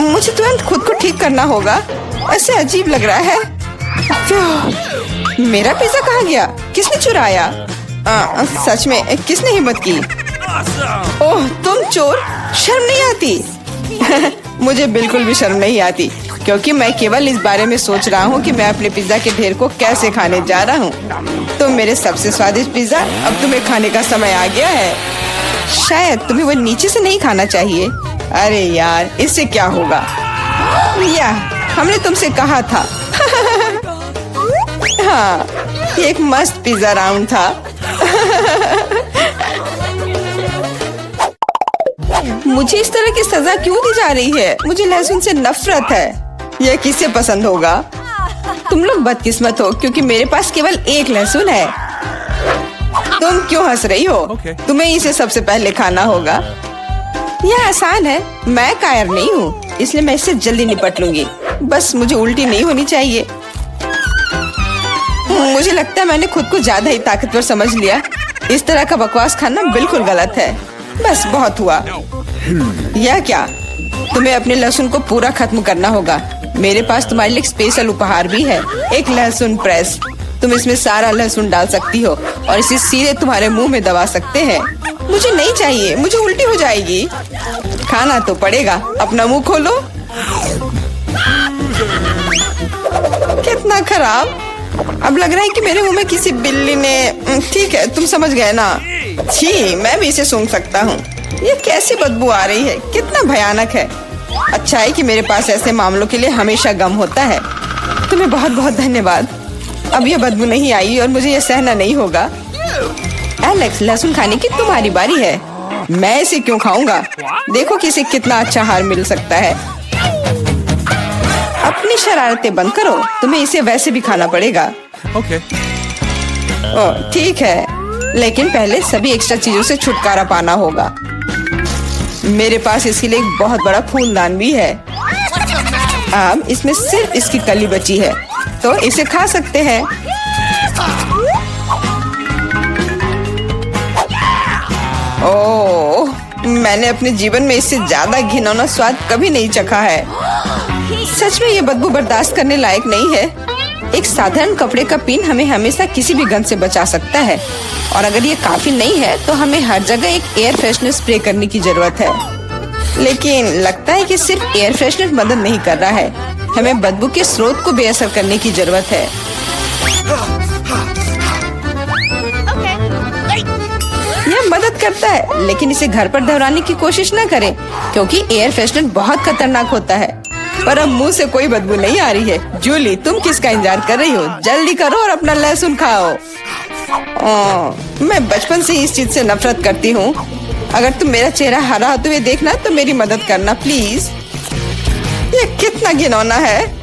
मुझे तुरंत खुद को ठीक करना होगा। ऐसे अजीब लग रहा है। मेरा पिज्जा कहाँ गया? किसने चुराया? सच में किसने हिम्मत की? ओह, तुम चोर! शर्म नहीं आती? मुझे बिल्कुल भी शर्म नहीं आती क्योंकि मैं केवल इस बारे में सोच रहा हूँ कि मैं अपने पिज्जा के ढेर को कैसे खाने जा रहा हूँ। तो मेरे सबसे स्वादिष्ट पिज्जा अब तुम्हें खाने का समय आ गया है। शायद तुम्हें वो नीचे से नहीं खाना चाहिए। अरे यार, इससे क्या होगा? या हमने तुमसे कहा था। हाँ, ये एक मस्त पिज्जा राउंड था। मुझे इस तरह की सजा क्यों दी जा रही है? मुझे लहसुन से नफरत है। यह किसे पसंद होगा? तुम लोग बदकिस्मत हो क्योंकि मेरे पास केवल एक लहसुन है। तुम क्यों हंस रही हो? तुम्हें इसे सबसे पहले खाना होगा। यह आसान है, मैं कायर नहीं हूँ, इसलिए मैं इससे जल्दी निपट लूंगी। बस मुझे उल्टी नहीं होनी चाहिए। मुझे लगता है मैंने खुद को ज्यादा ही ताकतवर समझ लिया। इस तरह का बकवास खाना बिल्कुल गलत है। बस बहुत हुआ। यह क्या? तुम्हें अपने लहसुन को पूरा खत्म करना होगा। मेरे पास तुम्हारे लिए एक स्पेशल उपहार भी है, एक लहसुन प्रेस। तुम इसमें सारा लहसुन डाल सकती हो और इसे सीधे तुम्हारे मुंह में दबा सकते हैं। मुझे नहीं चाहिए, मुझे उल्टी हो जाएगी। खाना तो पड़ेगा, अपना मुंह खोलो। कितना खराब। अब लग रहा है कि मेरे मुंह में किसी बिल्ली ने। ठीक है, तुम समझ गए ना। छी, मैं भी इसे सूंघ सकता हूँ। ये कैसी बदबू आ रही है, कितना भयानक है। अच्छा है कि मेरे पास ऐसे मामलों के लिए हमेशा गम होता है। तुम्हें बहुत बहुत धन्यवाद। अब यह बदबू नहीं आई और मुझे यह सहना नहीं होगा। एलेक्स, लहसुन खाने की तुम्हारी बारी है। मैं इसे क्यों खाऊंगा? देखो कि इसे कितना अच्छा आहार मिल सकता है। अपनी शरारतें बंद करो, तुम्हें इसे वैसे भी खाना पड़ेगा। ओह ठीक है, लेकिन पहले सभी एक्स्ट्रा चीजों से छुटकारा पाना होगा। मेरे पास इसके लिए एक बहुत बड़ा फूलदान भी है। अब इसमें सिर्फ इसकी कली बची है, तो इसे खा सकते हैं। ओह, मैंने अपने जीवन में इससे ज्यादा घिनौना स्वाद कभी नहीं चखा है। सच में ये बदबू बर्दाश्त करने लायक नहीं है। एक साधारण कपड़े का पिन हमें हमेशा किसी भी गंध से बचा सकता है, और अगर ये काफी नहीं है तो हमें हर जगह एक एयर फ्रेशनर स्प्रे करने की जरूरत है। लेकिन लगता है कि सिर्फ एयर फ्रेशनर मदद नहीं कर रहा है, हमें बदबू के स्रोत को बेअसर करने की जरूरत है। यह मदद करता है, लेकिन इसे घर पर दोहराने की कोशिश न करें क्योंकि एयर फ्रेशनर बहुत खतरनाक होता है। पर अब मुंह से कोई बदबू नहीं आ रही है। जूली, तुम किसका इंतजार कर रही हो? जल्दी करो और अपना लहसुन खाओ। मैं बचपन से ही इस चीज से नफरत करती हूँ। अगर तुम मेरा चेहरा हरा होते हुए देखना तो मेरी मदद करना प्लीज। ये कितना घिनौना है।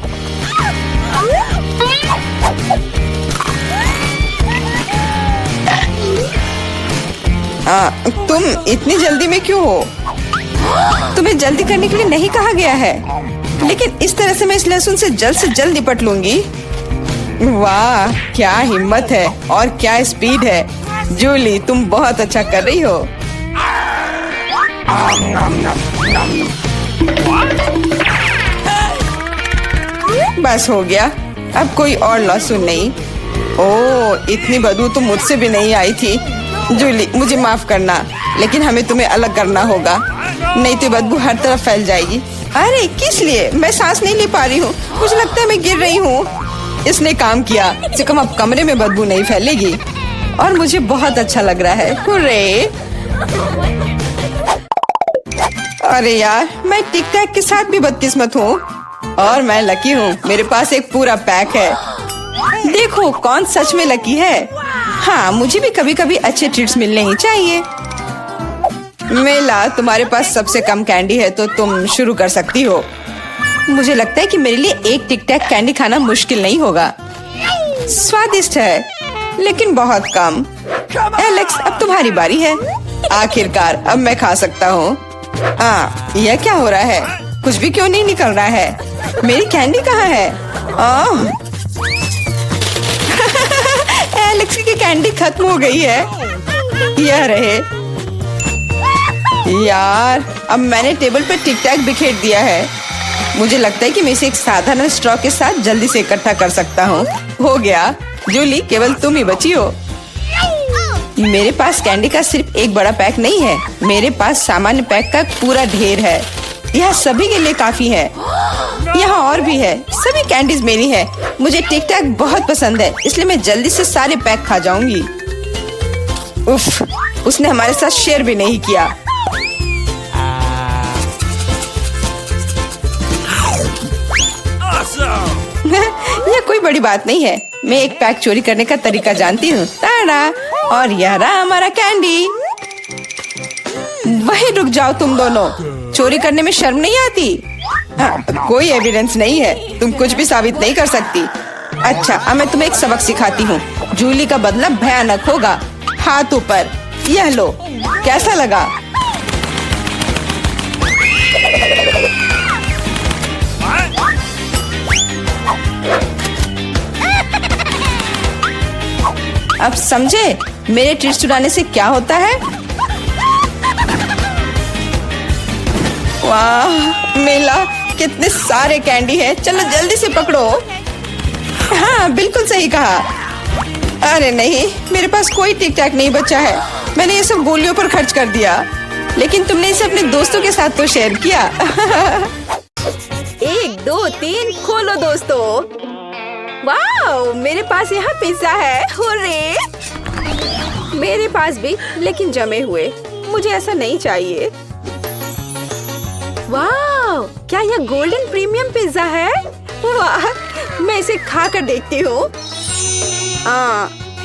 तुम इतनी जल्दी में क्यों हो? तुम्हें जल्दी करने के लिए नहीं कहा गया है, लेकिन इस तरह से मैं इस लहसुन से जल्द निपट लूंगी। वाह, क्या हिम्मत है और क्या स्पीड है। जूली, तुम बहुत अच्छा कर रही हो। बस हो गया, अब कोई और लहसुन नहीं। ओह, इतनी बदबू तो मुझसे भी नहीं आई थी। जूली, मुझे माफ करना, लेकिन हमें तुम्हें अलग करना होगा, नहीं तो बदबू हर तरफ फैल जाएगी। अरे किस लिए? मैं सांस नहीं ले पा रही हूँ, मुझे लगता है मैं गिर रही हूँ। इसने काम किया, से कम अब कमरे में बदबू नहीं फैलेगी और मुझे बहुत अच्छा लग रहा है। हुर्रे! अरे यार, मैं टिक टैक के साथ भी बदकिस्मत हूँ और मैं लकी हूँ, मेरे पास एक पूरा पैक है। देखो कौन सच में लकी है। हाँ, मुझे भी कभी कभी अच्छे ट्रीट्स मिलने ही चाहिए। मेला, तुम्हारे पास सबसे कम कैंडी है तो तुम शुरू कर सकती हो। मुझे लगता है कि मेरे लिए एक टिक टैक कैंडी खाना मुश्किल नहीं होगा। स्वादिष्ट है, लेकिन बहुत कम। एलेक्स, अब तुम्हारी बारी है। आखिरकार अब मैं खा सकता हूँ। यह क्या हो रहा है? कुछ भी क्यों नहीं निकल रहा है? मेरी कैंडी कहाँ है? एलेक्स की कैंडी खत्म हो गई है। यह रहे। यार, अब मैंने टेबल पर टिक टैक बिखेर दिया है। मुझे लगता है कि मैं इसे एक साधारण स्ट्रॉ के साथ जल्दी से इकट्ठा कर सकता हूँ। हो गया। जूली, केवल तुम ही बची हो। मेरे पास कैंडी का सिर्फ एक बड़ा पैक नहीं है, मेरे पास सामान्य पैक का पूरा ढेर है। यह सभी के लिए काफी है। यहाँ और भी है। सभी कैंडीज मेरी है। मुझे टिक टैक बहुत पसंद है, इसलिए मैं जल्दी से सारे पैक खा जाऊंगी। उफ, उसने हमारे साथ शेयर भी नहीं किया। यह कोई बड़ी बात नहीं है। मैं एक पैक चोरी करने का तरीका जानती हूँ। ताड़ा! और यह रहा हमारा कैंडी। वहीं रुक जाओ तुम दोनों। चोरी करने में शर्म नहीं आती? कोई एविडेंस नहीं है, तुम कुछ भी साबित नहीं कर सकती। अच्छा, अब मैं तुम्हें एक सबक सिखाती हूँ। जूली का बदला भयानक होगा। हाथ ऊपर, यह लो, कैसा लगा? अब समझे मेरे ट्रीट्स चुराने से क्या होता है? वाह मिला, कितने सारे कैंडी है। चलो जल्दी से पकड़ो। हाँ बिल्कुल सही कहा। अरे नहीं, मेरे पास कोई टिक टैक नहीं बचा है। मैंने ये सब गोलियों पर खर्च कर दिया। लेकिन तुमने इसे अपने दोस्तों के साथ तो शेयर किया। 1 2 3 खोलो दोस्तों। वाह, मेरे पास यहाँ पिज्जा है। हुर्रे! मेरे पास भी, लेकिन जमे हुए। मुझे ऐसा नहीं चाहिए। वाह, क्या यह गोल्डन प्रीमियम पिज्जा है? वाह, मैं इसे खा कर देखती हूँ।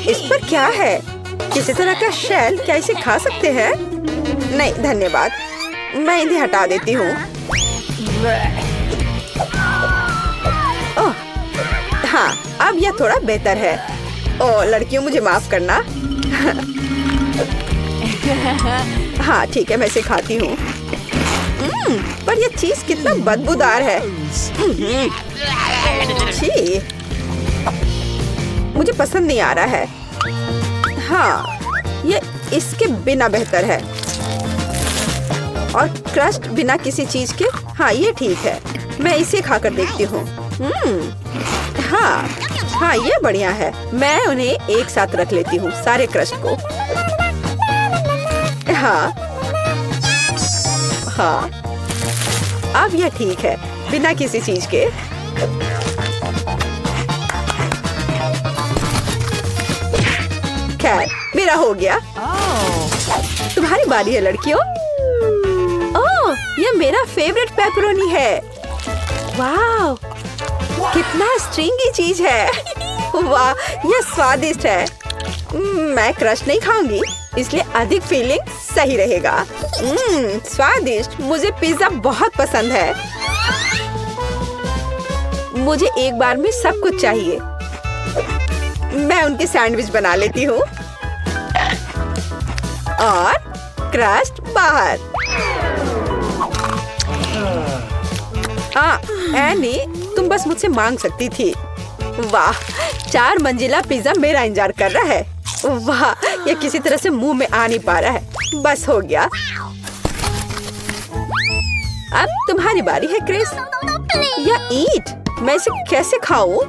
इस पर क्या है? किसी तरह का शेल? क्या इसे खा सकते हैं? नहीं धन्यवाद, मैं इन्हें हटा देती हूँ। ओह, हाँ, अब यह थोड़ा बेहतर है। ओह लड़कियों, मुझे माफ करना। हाँ ठीक है, मैं इसे खाती हूँ। पर यह चीज कितना बदबूदार है। छी, मुझे पसंद नहीं आ रहा है। हाँ, ये इसके बिना बेहतर है। और क्रस्ट बिना किसी चीज के। हाँ ये ठीक है, मैं इसे खाकर देखती हूँ। हाँ, ये बढ़िया है। मैं उन्हें एक साथ रख लेती हूँ, सारे क्रस्ट को। हाँ, अब यह ठीक है, बिना किसी चीज के। खैर, मेरा हो गया। तुम्हारी बारी है लड़कियों। ओह, यह मेरा फेवरेट पेपरोनी है। वाह, कितना स्ट्रिंगी चीज है। वाह, यह स्वादिष्ट है। मैं क्रश नहीं खाऊंगी, इसलिए अधिक फीलिंग सही रहेगा। स्वादिष्ट। मुझे पिज्जा बहुत पसंद है। मुझे एक बार में सब कुछ चाहिए। मैं उनके सैंडविच बना लेती हूँ और क्रस्ट बाहर। एनी, तुम बस मुझसे मांग सकती थी। वाह, 4 मंजिला पिज्जा मेरा इंतजार कर रहा है। वाह, ये किसी तरह से मुंह में आ नहीं पा रहा है। बस हो गया। अब तुम्हारी बारी है क्रिस। या ईट, मैं इसे कैसे खाऊं?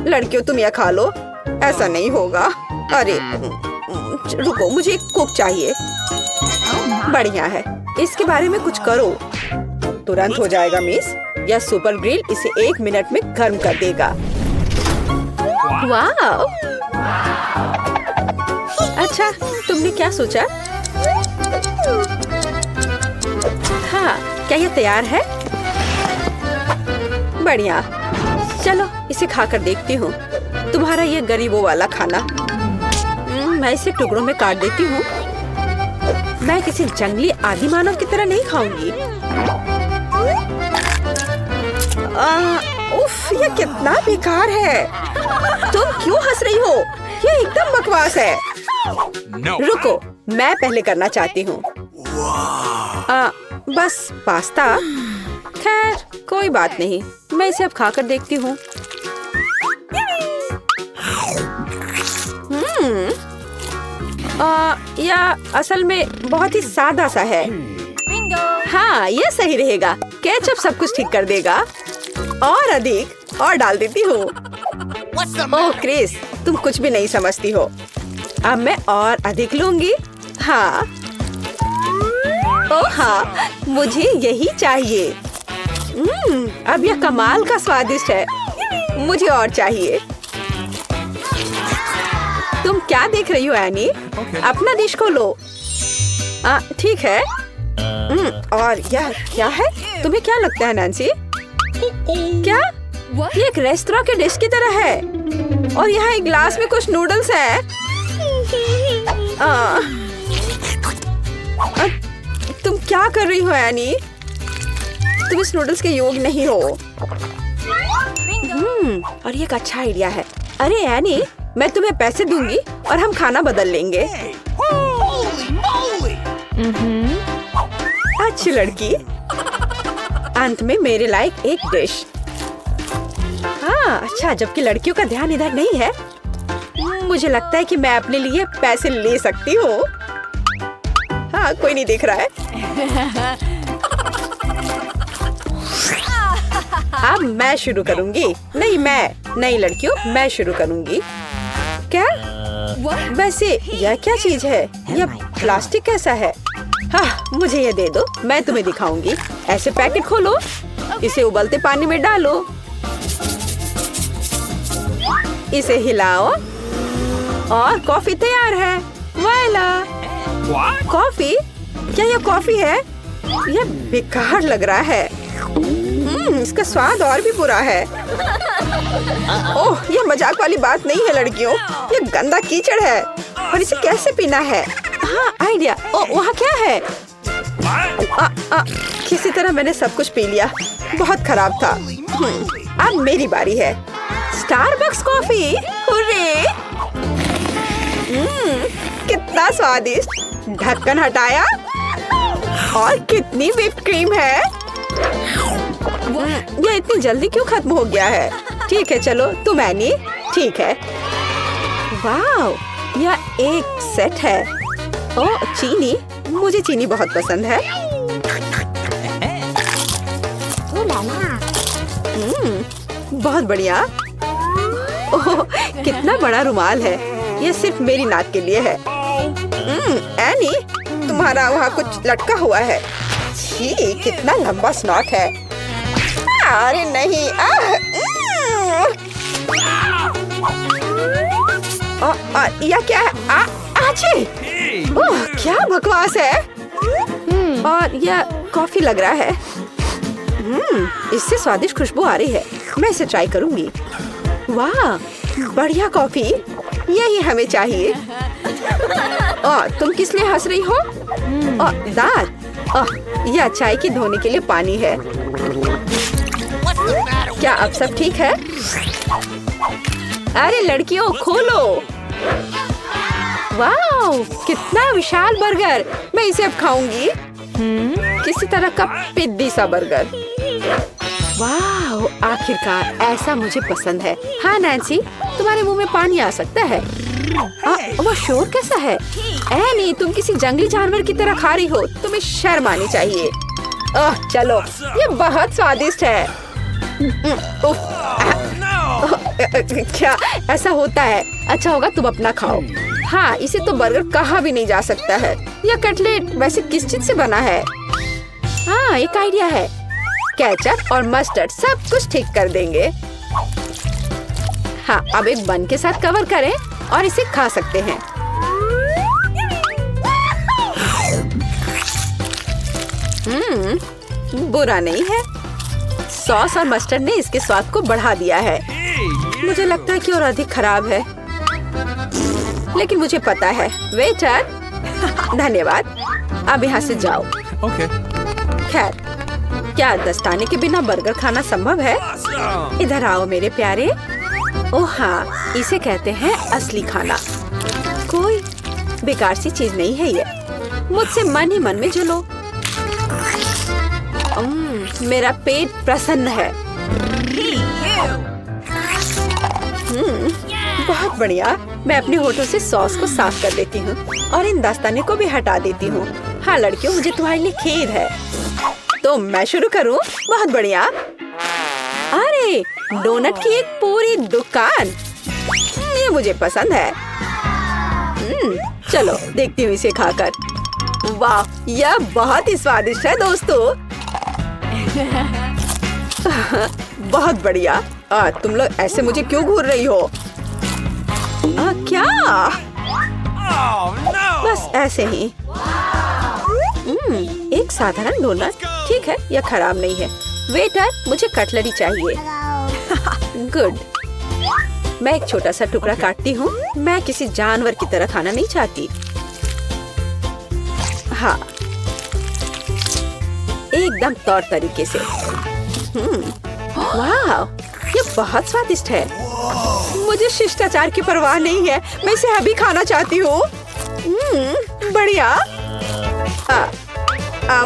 लड़कियों तुम यह खा लो। ऐसा नहीं होगा। अरे रुको, मुझे एक कुक चाहिए। बढ़िया है, इसके बारे में कुछ करो। तुरंत हो जाएगा मिस। यह सुपर ग्रिल इसे 1 मिनट में गर्म कर देगा। वाह, अच्छा, तुमने क्या सोचा? हाँ, क्या यह तैयार है? बढ़िया, चलो इसे खाकर देखती हूँ। तुम्हारा ये गरीबों वाला खाना। मैं इसे टुकड़ों में काट देती हूँ। मैं किसी जंगली आदि मानव की तरह नहीं खाऊंगी। उफ, ये कितना बेकार है। तुम क्यों हंस रही हो? ये एकदम बकवास है। रुको, मैं पहले करना चाहती हूँ। बस पास्ता। खैर कोई बात नहीं, मैं इसे अब खाकर देखती हूँ। या असल में बहुत ही सादा सा है। हाँ, ये सही रहेगा। केचप सब कुछ ठीक कर देगा। और अधिक और डाल देती हूँ। ओह क्रिस, तुम कुछ भी नहीं समझती हो। अब मैं और अधिक लूंगी। हाँ, ओह हाँ, मुझे यही चाहिए। अब यह कमाल का स्वादिष्ट है। मुझे और चाहिए। तुम क्या देख रही हो एनी? अपना डिश खोलो। ठीक है। और यह क्या है? तुम्हें क्या लगता है नैन्सी? क्या ये एक रेस्टोरेंट के डिश की तरह है? और यहाँ एक ग्लास में कुछ नूडल्स है। तुम क्या कर रही हो एनी? तुम इस नूडल्स के योग्य नहीं हो। और ये एक अच्छा आइडिया है। अरे एनी, मैं तुम्हें पैसे दूंगी और हम खाना बदल लेंगे। अच्छी लड़की। अंत में मेरे लायक एक डिश। हाँ अच्छा, जबकि लड़कियों का ध्यान इधर नहीं है। मुझे लगता है कि मैं अपने लिए पैसे ले सकती हूँ। हाँ, कोई नहीं देख रहा है। अब मैं शुरू करूंगी। नहीं लड़कियों, मैं शुरू करूंगी। क्या? वैसे यह क्या चीज है? यह प्लास्टिक कैसा है? हाँ, मुझे ये दे दो, मैं तुम्हें दिखाऊंगी। ऐसे पैकेट खोलो, इसे उबलते पानी में डालो, इसे हिलाओ और कॉफी तैयार है। वाला कॉफी? क्या यह कॉफी है? यह बेकार लग रहा है। इसका स्वाद और भी बुरा है। ओह, यह मजाक वाली बात नहीं है लड़कियों, यह गंदा कीचड़ है और इसे कैसे पीना है? हाँ, आइडिया। ओह, वहाँ क्या है? किसी तरह मैंने सब कुछ पी लिया। बहुत खराब था। अब मेरी बारी है। Starbucks coffee, hurray! कितना स्वादिष्ट। ढक्कन हटाया और कितनी व्हिप्ड क्रीम है। यह इतनी जल्दी क्यों खत्म हो गया है? ठीक है, चलो तुम एनी। ठीक है। वाह, यह एक सेट है। ओह, चीनी। मुझे चीनी बहुत पसंद है। बहुत बढ़िया। ओह, कितना बड़ा रुमाल है। यह सिर्फ मेरी नाक के लिए है। एनी, तुम्हारा वहाँ कुछ लटका हुआ है। छी, कितना लंबा स्नॉट है। अरे नहीं। यह क्या है? आची! ओह, क्या बकवास है। और यह कॉफी लग रहा है। इससे स्वादिष्ट खुशबू आ रही है। मैं इसे ट्राई करूंगी। वाह, बढ़िया कॉफी। यही हमें चाहिए। तुम किस लिए हंस रही हो? दांत। यह चाय की धोने के लिए पानी है। क्या अब सब ठीक है? अरे लड़कियों, खोलो। वाह, कितना विशाल बर्गर। मैं इसे अब खाऊंगी। किसी तरह का पिद्दी सा बर्गर। वाह, आखिरकार ऐसा मुझे पसंद है। हाँ नैन्सी, तुम्हारे मुंह में पानी आ सकता है। वो शोर कैसा है? एनी, तुम किसी जंगली जानवर की तरह खा रही हो। तुम्हें शर्म आनी चाहिए। चलो, ये बहुत स्वादिष्ट है। क्या ऐसा होता है? अच्छा होगा तुम अपना खाओ। हाँ, इसे तो बर्गर कहा भी नहीं जा सकता है। यह कटलेट वैसे किस चीज से बना है? हाँ, एक आइडिया है। केचप और मस्टर्ड सब कुछ ठीक कर देंगे। हाँ, अब एक बन के साथ कवर करें और इसे खा सकते हैं। बुरा नहीं है। सॉस और मस्टर्ड ने इसके स्वाद को बढ़ा दिया है। मुझे लगता है कि और अधिक खराब है, लेकिन मुझे पता है। वेटर, धन्यवाद। अब यहाँ से जाओ। खैर, क्या दस्ताने के बिना बर्गर खाना संभव है? इधर आओ मेरे प्यारे। ओह हाँ, इसे कहते हैं असली खाना। कोई बेकार सी चीज नहीं है ये। मुझसे मन ही मन में जलो। मेरा पेट प्रसन्न है। बहुत बढ़िया। मैं अपने होठों से सॉस को साफ कर देती हूँ और इन दस्ताने को भी हटा देती हूँ। हाँ लड़कियों, मुझे तुम्हारे लिए खेद है। तो मैं शुरू करूँ? बहुत बढ़िया। अरे, डोनट की एक पूरी दुकान। ये मुझे पसंद है। चलो देखती हूँ इसे खाकर। वाह, यह बहुत ही स्वादिष्ट है दोस्तों। बहुत बढ़िया। तुम लोग ऐसे मुझे क्यों घूर रही हो? क्या? बस ऐसे ही। एक साधारण डोनट। ठीक है, यह खराब नहीं है। वेटर, मुझे कटलरी चाहिए। गुड। मैं एक छोटा सा टुकड़ा काटती हूँ। मैं किसी जानवर की तरह खाना नहीं चाहती। हाँ, एकदम तौर तरीके से। वाह, ये बहुत स्वादिष्ट है। मुझे शिष्टाचार की परवाह नहीं है, मैं इसे अभी खाना चाहती हूँ। बढ़िया।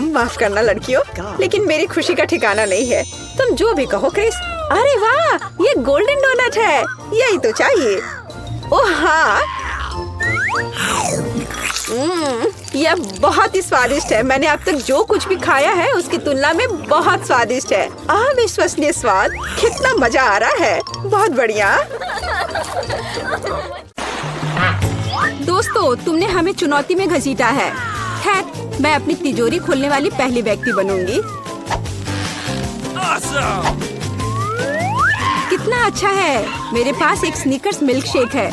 माफ करना लड़कियों, लेकिन मेरी खुशी का ठिकाना नहीं है। तुम जो भी कहो क्रिस। अरे वाह, ये गोल्डन डोनट है, यही तो चाहिए। ओह हाँ, यह बहुत ही स्वादिष्ट है। मैंने अब तक जो कुछ भी खाया है उसकी तुलना में बहुत स्वादिष्ट है। अविश्वसनीय स्वाद, कितना मजा आ रहा है। बहुत बढ़िया। दोस्तों, तुमने हमें चुनौती में घसीटा है। खैर, मैं अपनी तिजोरी खोलने वाली पहली व्यक्ति बनूंगी। कितना अच्छा है। मेरे पास एक स्निकर्स मिल्क शेक है,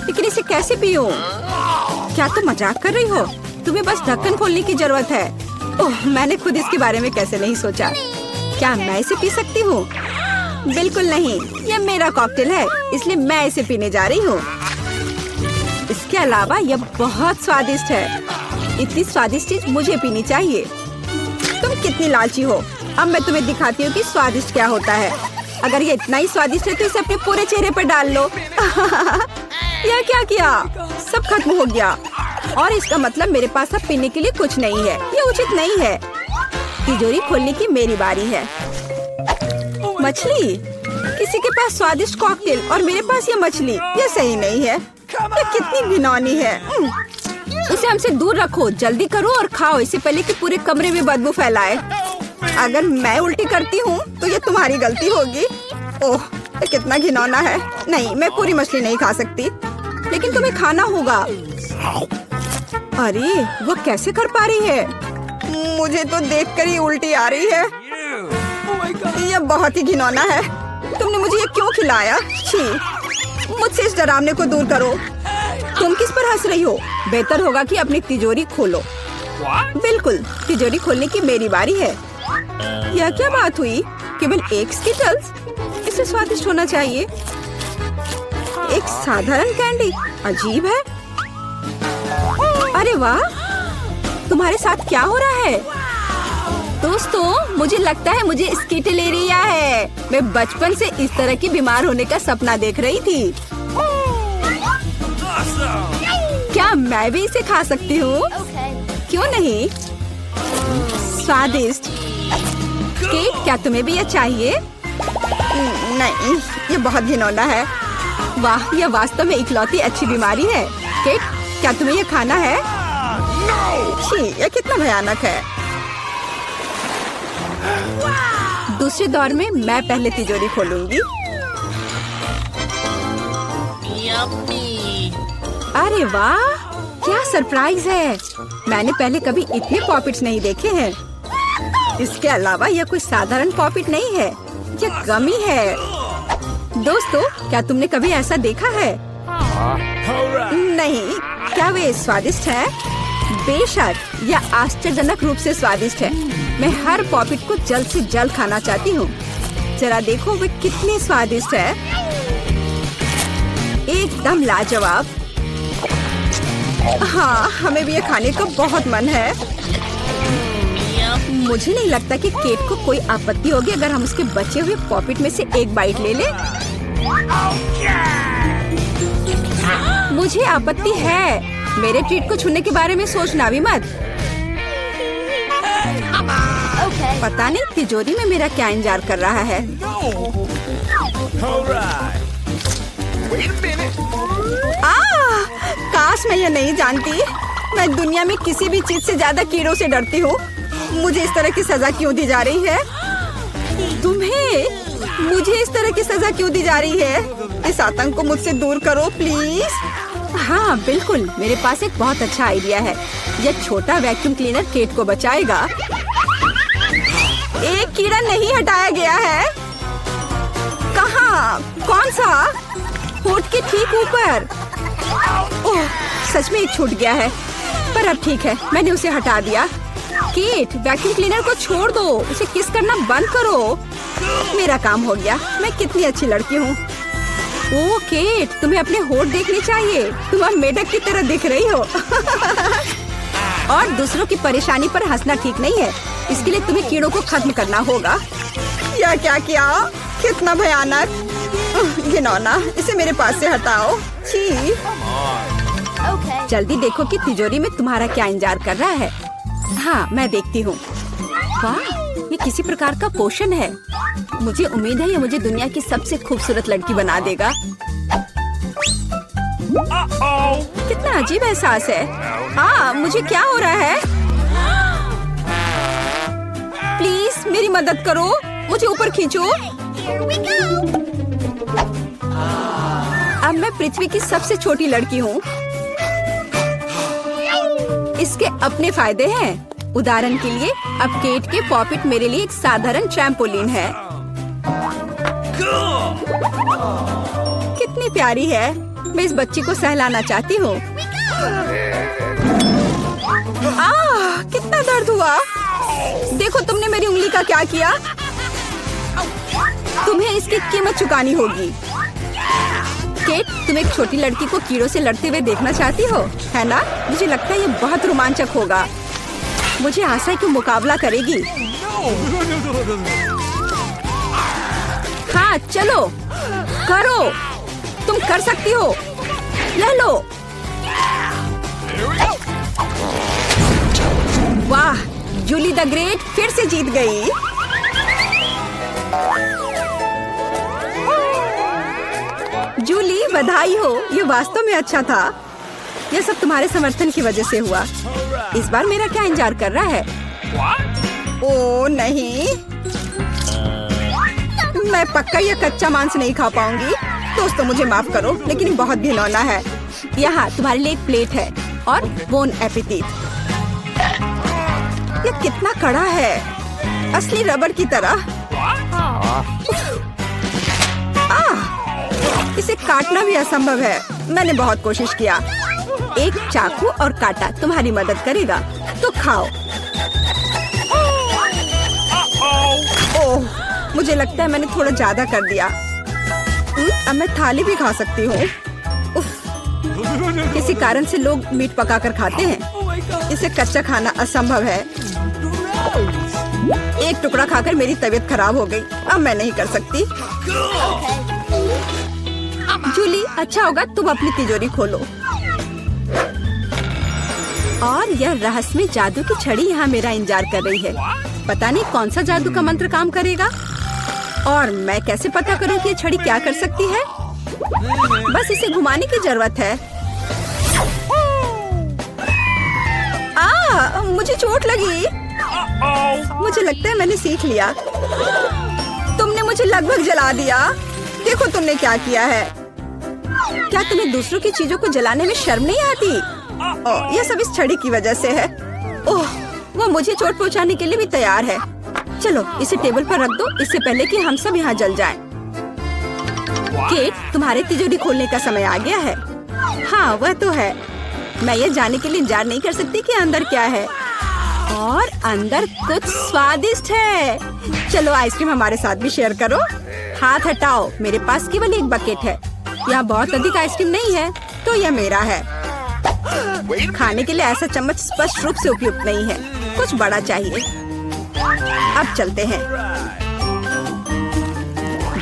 लेकिन इसे कैसे पीऊं? क्या तुम मजाक कर रही हो? तुम्हें बस ढक्कन खोलने की जरूरत है। ओह, मैंने खुद इसके बारे में कैसे नहीं सोचा। क्या मैं इसे पी सकती हूँ? बिल्कुल नहीं, यह मेरा कॉकटेल है, इसलिए मैं इसे पीने जा रही हूँ। इसके अलावा यह बहुत स्वादिष्ट है। इतनी स्वादिष्ट चीज मुझे पीनी चाहिए। तुम कितनी लालची हो। अब मैं तुम्हें दिखाती हूँ कि स्वादिष्ट क्या होता है। अगर ये इतना ही स्वादिष्ट है तो इसे अपने पूरे चेहरे पर डाल लो। यह क्या किया? सब खत्म हो गया। और इसका मतलब मेरे पास अब पीने के लिए कुछ नहीं है। ये उचित नहीं है। तिजोरी खोलने की मेरी बारी है। मछली? किसी के पास स्वादिष्ट कॉकटेल और मेरे पास ये मछली। ये सही नहीं है। ये कितनी घिनौनी है। इसे हमसे दूर रखो। जल्दी करो और खाओ, इससे पहले कि पूरे कमरे में बदबू फैलाए। अगर मैं उल्टी करती हूँ तो ये तुम्हारी गलती होगी। ओह, ये कितना घिनौना है। नहीं, मैं पूरी मछली नहीं खा सकती, लेकिन तुम्हें खाना होगा। अरे, वो कैसे कर पा रही है? मुझे तो देखकर ही उल्टी आ रही है। ये बहुत ही घिनौना है। तुमने मुझे ये क्यों खिलाया? छी, मुझसे इस डरावने को दूर करो। तुम किस पर हंस रही हो? बेहतर होगा कि अपनी तिजोरी खोलो। बिल्कुल, तिजोरी खोलने की मेरी बारी है। यह क्या बात हुई? केवल एक स्किटल्स? इसे स्वादिष्ट होना चाहिए। एक साधारण कैंडी? अजीब है। अरे वाह, तुम्हारे साथ क्या हो रहा है? दोस्तों, मुझे लगता है मुझे स्किटलेरिया है। मैं बचपन से इस तरह की बीमार होने का सपना देख रही थी। क्या मैं भी इसे खा सकती हूँ? क्यों नहीं? स्वादिष्ट। केट, क्या तुम्हें भी यह चाहिए? नहीं, ये बहुत घिनौना है। वाह, यह वास्तव में इकलौती अच्छी बीमारी है। केट, क्या तुम्हें यह खाना है? छी, यह कितना भयानक है। दूसरे दौर में मैं पहले तिजोरी खोलूंगी। अरे वाह, क्या सरप्राइज है। मैंने पहले कभी इतने पॉपिट्स नहीं देखे हैं। इसके अलावा यह कोई साधारण पॉपिट नहीं है, यह गमी है। दोस्तों, क्या तुमने कभी ऐसा देखा है? नहीं। क्या वे स्वादिष्ट है? बेशक, यह आश्चर्यजनक रूप से स्वादिष्ट है। मैं हर पॉपिट को जल्द से जल्द खाना चाहती हूँ। जरा देखो वे कितने स्वादिष्ट है। एकदम लाजवाब। हाँ, हमें भी ये खाने का बहुत मन है। मुझे नहीं लगता कि केट को कोई आपत्ति होगी अगर हम उसके बचे हुए पॉपिट में से एक बाइट ले लें। मुझे आपत्ति है। मेरे ट्रीट को छूने के बारे में सोचना भी मत। पता नहीं तिजोरी में मेरा क्या इंतजार कर रहा है। काश मैं ये नहीं जानती। मैं दुनिया में किसी भी चीज से ज्यादा कीड़ों से डरती हूँ। मुझे इस तरह की सजा क्यों दी जा रही है? तुम्हें मुझे इस तरह की सजा क्यों दी जा रही है? इस आतंक को मुझसे दूर करो प्लीज। हाँ बिल्कुल, मेरे पास एक बहुत अच्छा आइडिया है। यह छोटा वैक्यूम क्लीनर केट को बचाएगा। एक कीड़ा नहीं हटाया गया है। कहाँ? कौन सा? होठ के ठीक ऊपर। ओह, सच में एक छूट गया है, पर अब ठीक है, मैंने उसे हटा दिया। केट, वैक्यूम क्लीनर को छोड़ दो, उसे किस करना बंद करो। मेरा काम हो गया। मैं कितनी अच्छी लड़की हूँ। ओह केट, तुम्हें अपने होठ देखने चाहिए। तुम अब मेढक की तरह दिख रही हो। और दूसरों की परेशानी पर हंसना ठीक नहीं है। इसके लिए तुम्हें कीड़ों को खत्म करना होगा। या क्या किया? कितना भयानक! घिनौना, इसे मेरे पास से हटाओ। छी! जल्दी देखो कि तिजोरी में तुम्हारा क्या इंतजार कर रहा है। हाँ, मैं देखती हूँ। वाह, ये किसी प्रकार का पोषण है। मुझे उम्मीद है ये मुझे दुनिया की सबसे खूबसूरत लड़की बना देगा। कितना अजीब एहसास है। हाँ, मुझे क्या हो रहा है? प्लीज मेरी मदद करो, मुझे ऊपर खींचो। अब मैं पृथ्वी की सबसे छोटी लड़की हूँ। इसके अपने फायदे हैं। उदाहरण के लिए अब केट के पॉपिट मेरे लिए एक साधारण ट्रैम्पोलिन है। कितनी प्यारी है। मैं इस बच्ची को सहलाना चाहती हूँ। कितना दर्द हुआ। देखो तुमने मेरी उंगली का क्या किया। तुम्हें इसकी कीमत चुकानी होगी। केट, तुम एक छोटी लड़की को कीड़ों से लड़ते हुए देखना चाहती हो, है ना? मुझे लगता है ये बहुत रोमांचक होगा। मुझे आशा है कि मुकाबला करेगी। हाँ, चलो करो, तुम कर सकती हो। ले लो। वाह, जूली द ग्रेट फिर से जीत गई। जूली, बधाई हो। ये वास्तव में अच्छा था। यह सब तुम्हारे समर्थन की वजह से हुआ। इस बार मेरा क्या इंतजार कर रहा है? ओ नहीं, मैं पक्का यह कच्चा मांस नहीं खा पाऊंगी। दोस्तों मुझे माफ करो, लेकिन बहुत घिनौना है। यहाँ तुम्हारे लिए एक प्लेट है और बोन एपेटिट। यह कितना कड़ा है, असली रबर की तरह। इसे काटना भी असंभव है। मैंने बहुत कोशिश किया। एक चाकू और कांटा तुम्हारी मदद करेगा, तो खाओ। ओह, मुझे लगता है मैंने थोड़ा ज्यादा कर दिया। अब मैं थाली भी खा सकती हूँ। किसी कारण से लोग मीट पकाकर खाते हैं। इसे कच्चा खाना असंभव है। एक टुकड़ा खाकर मेरी तबीयत खराब हो गई। अब मैं नहीं कर सकती। जूली, अच्छा होगा तुम अपनी तिजोरी खोलो। और यह रहस्यमय जादू की छड़ी यहाँ मेरा इंतजार कर रही है। पता नहीं कौन सा जादू का मंत्र काम करेगा। और मैं कैसे पता करूँ कि ये छड़ी क्या कर सकती है? बस इसे घुमाने की जरूरत है। मुझे चोट लगी। मुझे लगता है मैंने सीख लिया। तुमने मुझे लगभग जला दिया। देखो तुमने क्या किया है। क्या तुम्हें दूसरों की चीजों को जलाने में शर्म नहीं आती? यह सब इस छड़ी की वजह से है। ओह, वो मुझे चोट पहुंचाने के लिए भी तैयार है। चलो इसे टेबल पर रख दो, इससे पहले कि हम सब यहाँ जल जाएं। केट, तुम्हारे तिजोरी खोलने का समय आ गया है। हाँ, वह तो है। मैं ये जानने के लिए इंतजार नहीं कर सकती कि अंदर क्या है। और अंदर कुछ स्वादिष्ट है। चलो आइसक्रीम हमारे साथ भी शेयर करो। हाथ हटाओ, मेरे पास केवल एक बकेट है। यहाँ बहुत अधिक आइसक्रीम नहीं है, तो यह मेरा है। खाने के लिए ऐसा चम्मच स्पष्ट रूप से उपयुक्त नहीं है। कुछ बड़ा चाहिए। अब चलते हैं।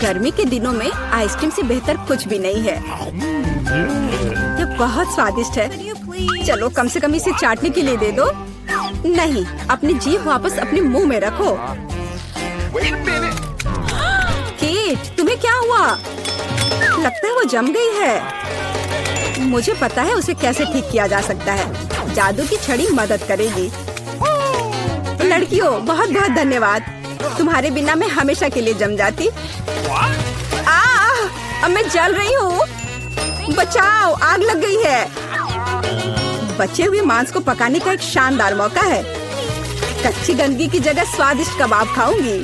गर्मी के दिनों में आइसक्रीम से बेहतर कुछ भी नहीं है। यह बहुत स्वादिष्ट है। चलो कम से कम इसे चाटने के लिए दे दो। नहीं, अपनी जीभ वापस अपने मुंह में रखो। केट, तुम्हें क्या हुआ? लगता है वो जम गई है। मुझे पता है उसे कैसे ठीक किया जा सकता है। जादू की छड़ी मदद करेगी। लड़कियों, बहुत बहुत धन्यवाद। तुम्हारे बिना मैं हमेशा के लिए जम जाती। अब मैं जल रही हूँ। बचाओ, आग लग गई है। बचे हुए मांस को पकाने का एक शानदार मौका है। कच्ची गंदगी की जगह स्वादिष्ट कबाब खाऊंगी।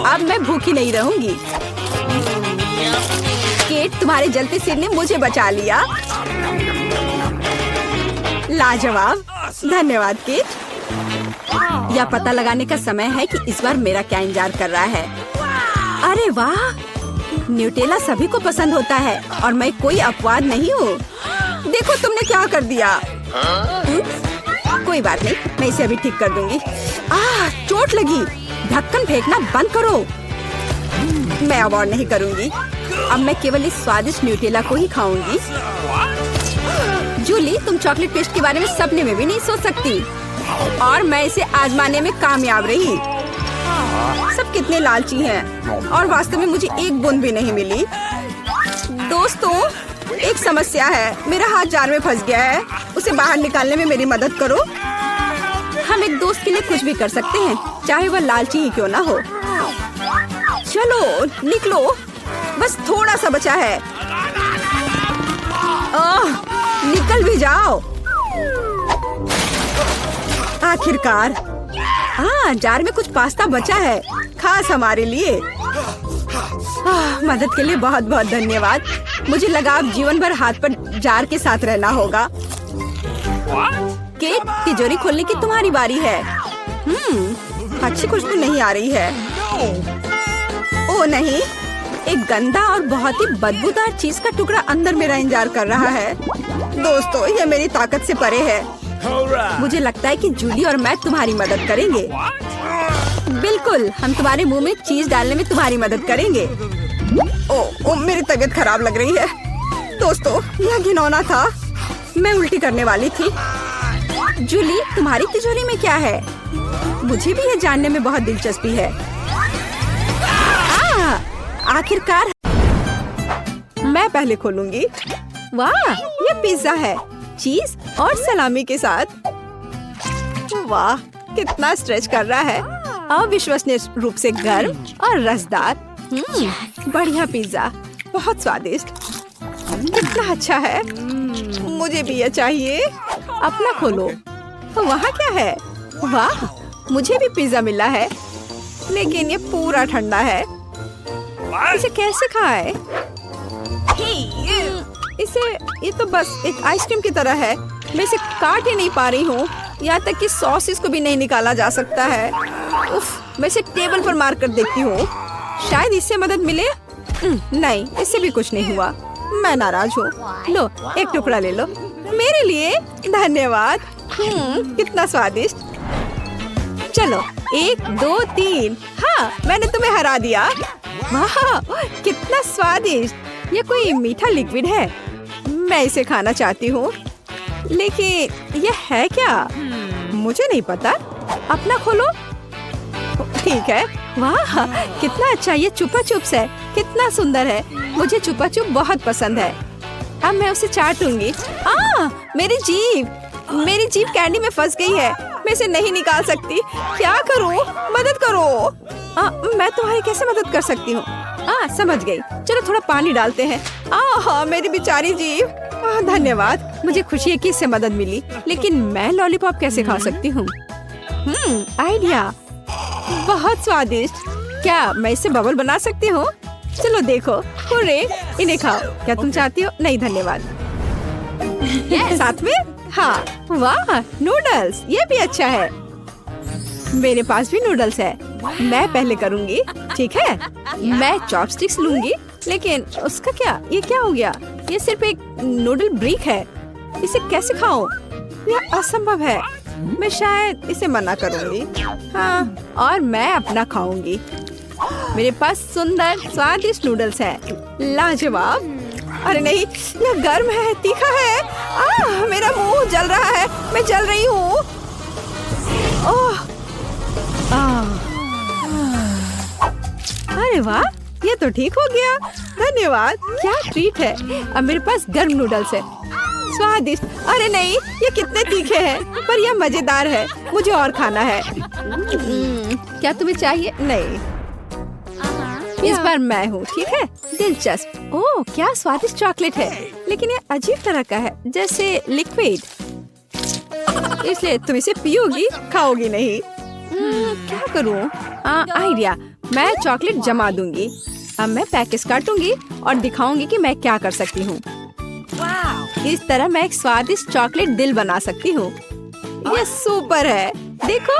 अब मैं भूखी नहीं रहूंगी। केट, तुम्हारे जलते सिर ने मुझे बचा लिया। लाजवाब, धन्यवाद केट। यह पता लगाने का समय है कि इस बार मेरा क्या इंतजार कर रहा है। अरे वाह, न्यूटेला सभी को पसंद होता है और मैं कोई अपवाद नहीं हूँ। देखो तुमने क्या कर दिया। कोई बात नहीं, मैं इसे अभी ठीक कर दूंगी। चोट लगी। ढक्कन फेंकना बंद करो। मैं अब और नहीं करूंगी। अब मैं केवल इस स्वादिष्ट न्यूटेला को ही खाऊंगी। जूली, तुम चॉकलेट पेस्ट के बारे में सपने में भी नहीं सोच सकती, और मैं इसे आजमाने में कामयाब रही। सब कितने लालची हैं, और वास्तव में मुझे एक बूंद भी नहीं मिली। दोस्तों, एक समस्या है। मेरा हाथ जार में फंस गया है। उसे बाहर निकालने में मेरी मदद करो। हम एक दोस्त के लिए कुछ भी कर सकते हैं, चाहे वह लालची ही क्यों ना हो। चलो निकलो, बस थोड़ा सा बचा है। निकल भी जाओ। आखिरकार। जार में कुछ पास्ता बचा है, खास हमारे लिए। मदद के लिए बहुत बहुत धन्यवाद। मुझे लगा अब जीवन भर हाथ पर जार के साथ रहना होगा। केक, तिजोरी खोलने की तुम्हारी बारी है। अच्छी खुशबू नहीं आ रही है। ओ नहीं, एक गंदा और बहुत ही बदबूदार चीज का टुकड़ा अंदर मेरा इंतजार कर रहा है। दोस्तों, यह मेरी ताकत से परे है। मुझे लगता है कि जूली और मैं तुम्हारी मदद करेंगे। बिल्कुल, हम तुम्हारे मुंह में चीज डालने में तुम्हारी मदद करेंगे। ओ, मेरी तबीयत खराब लग रही है। दोस्तों, यह घिनौना था। मैं उल्टी करने वाली थी। जूली, तुम्हारी तिजोरी में क्या है? मुझे भी यह जानने में बहुत दिलचस्पी है। आखिरकार मैं पहले खोलूंगी। वाह, यह पिज्जा है, चीज और सलामी के साथ। वाह, कितना स्ट्रेच कर रहा है। अविश्वसनीय रूप से गर्म और रसदार। बढ़िया पिज्जा, बहुत स्वादिष्ट। कितना अच्छा है। मुझे भी यह चाहिए। अपना खोलो। वहाँ क्या है? वाह, मुझे भी पिज्जा मिला है, लेकिन ये पूरा ठंडा है। इसे कैसे खाए? ये तो बस एक आइसक्रीम की तरह है। मैं इसे काट ही नहीं पा रही हूँ। यहाँ तक कि सॉस इसको भी नहीं निकाला जा सकता है। उफ, मैं इसे टेबल पर मार कर देखती हूँ। शायद इससे मदद मिले। नहीं, इससे भी कुछ नहीं हुआ। मैं नाराज हूँ। लो, एक टुकड़ा ले लो। मेरे लिए धन्यवाद। कितना स्वादिष्ट। चलो, 1 2 3। हाँ, मैंने तुम्हें हरा दिया। वाह, कितना स्वादिष्ट। ये कोई मीठा लिक्विड है। मैं इसे खाना चाहती हूँ, लेकिन यह है क्या? मुझे नहीं पता। अपना खोलो। ठीक है। वाह, कितना अच्छा। ये चुपा चुप्स है। कितना सुंदर है। मुझे चुपा चुप बहुत पसंद है। अब मैं उसे चाटूंगी। मेरी जीभ कैंडी में फंस गई है। मैं इसे नहीं निकाल सकती। क्या करूं? मदद करो। मैं तुम्हारी कैसे मदद कर सकती हूँ? समझ गई। चलो थोड़ा पानी डालते हैं। मेरी बेचारी जीभ। धन्यवाद। मुझे खुशी है कि इससे मदद मिली, लेकिन मैं लॉलीपॉप कैसे खा सकती हूँ? आइडिया, बहुत स्वादिष्ट। क्या मैं इससे बबल बना सकती हूँ? चलो देखो। हुर्रे, इन्हें खाओ। क्या तुम चाहती हो? नहीं धन्यवाद। साथ में? हाँ। वाह, नूडल्स, ये भी अच्छा है। मेरे पास भी नूडल्स है। मैं पहले करूँगी, ठीक है? मैं चॉपस्टिक्स लूंगी, लेकिन उसका क्या? ये क्या हो गया? ये सिर्फ एक नूडल ब्रिक है। इसे कैसे खाऊं? यह असंभव है। मैं शायद इसे मना करूंगी। हाँ, और मैं अपना खाऊंगी। मेरे पास सुंदर स्वादिष्ट नूडल्स है। लाजवाब। अरे नहीं, यह गर्म है, तीखा है। मेरा मुंह जल रहा है। मैं जल रही हूँ। अरे वाह, ये तो ठीक हो गया। धन्यवाद। क्या ट्रीट है। अब मेरे पास गर्म नूडल्स है, स्वादिष्ट। अरे नहीं, ये कितने तीखे हैं, पर यह मजेदार है। मुझे और खाना है। क्या तुम्हें चाहिए? नहीं, इस बार मैं हूँ, ठीक है? दिलचस्प। ओह, क्या स्वादिष्ट चॉकलेट है, लेकिन ये अजीब तरह का है, जैसे लिक्विड। इसलिए तुम इसे पियोगी, खाओगी नहीं। क्या करूँ? आइडिया, मैं चॉकलेट जमा दूंगी। अब मैं पैकेज काटूंगी और दिखाऊंगी कि मैं क्या कर सकती हूँ। इस तरह मैं एक स्वादिष्ट चॉकलेट दिल बना सकती हूँ। यह सुपर है, देखो।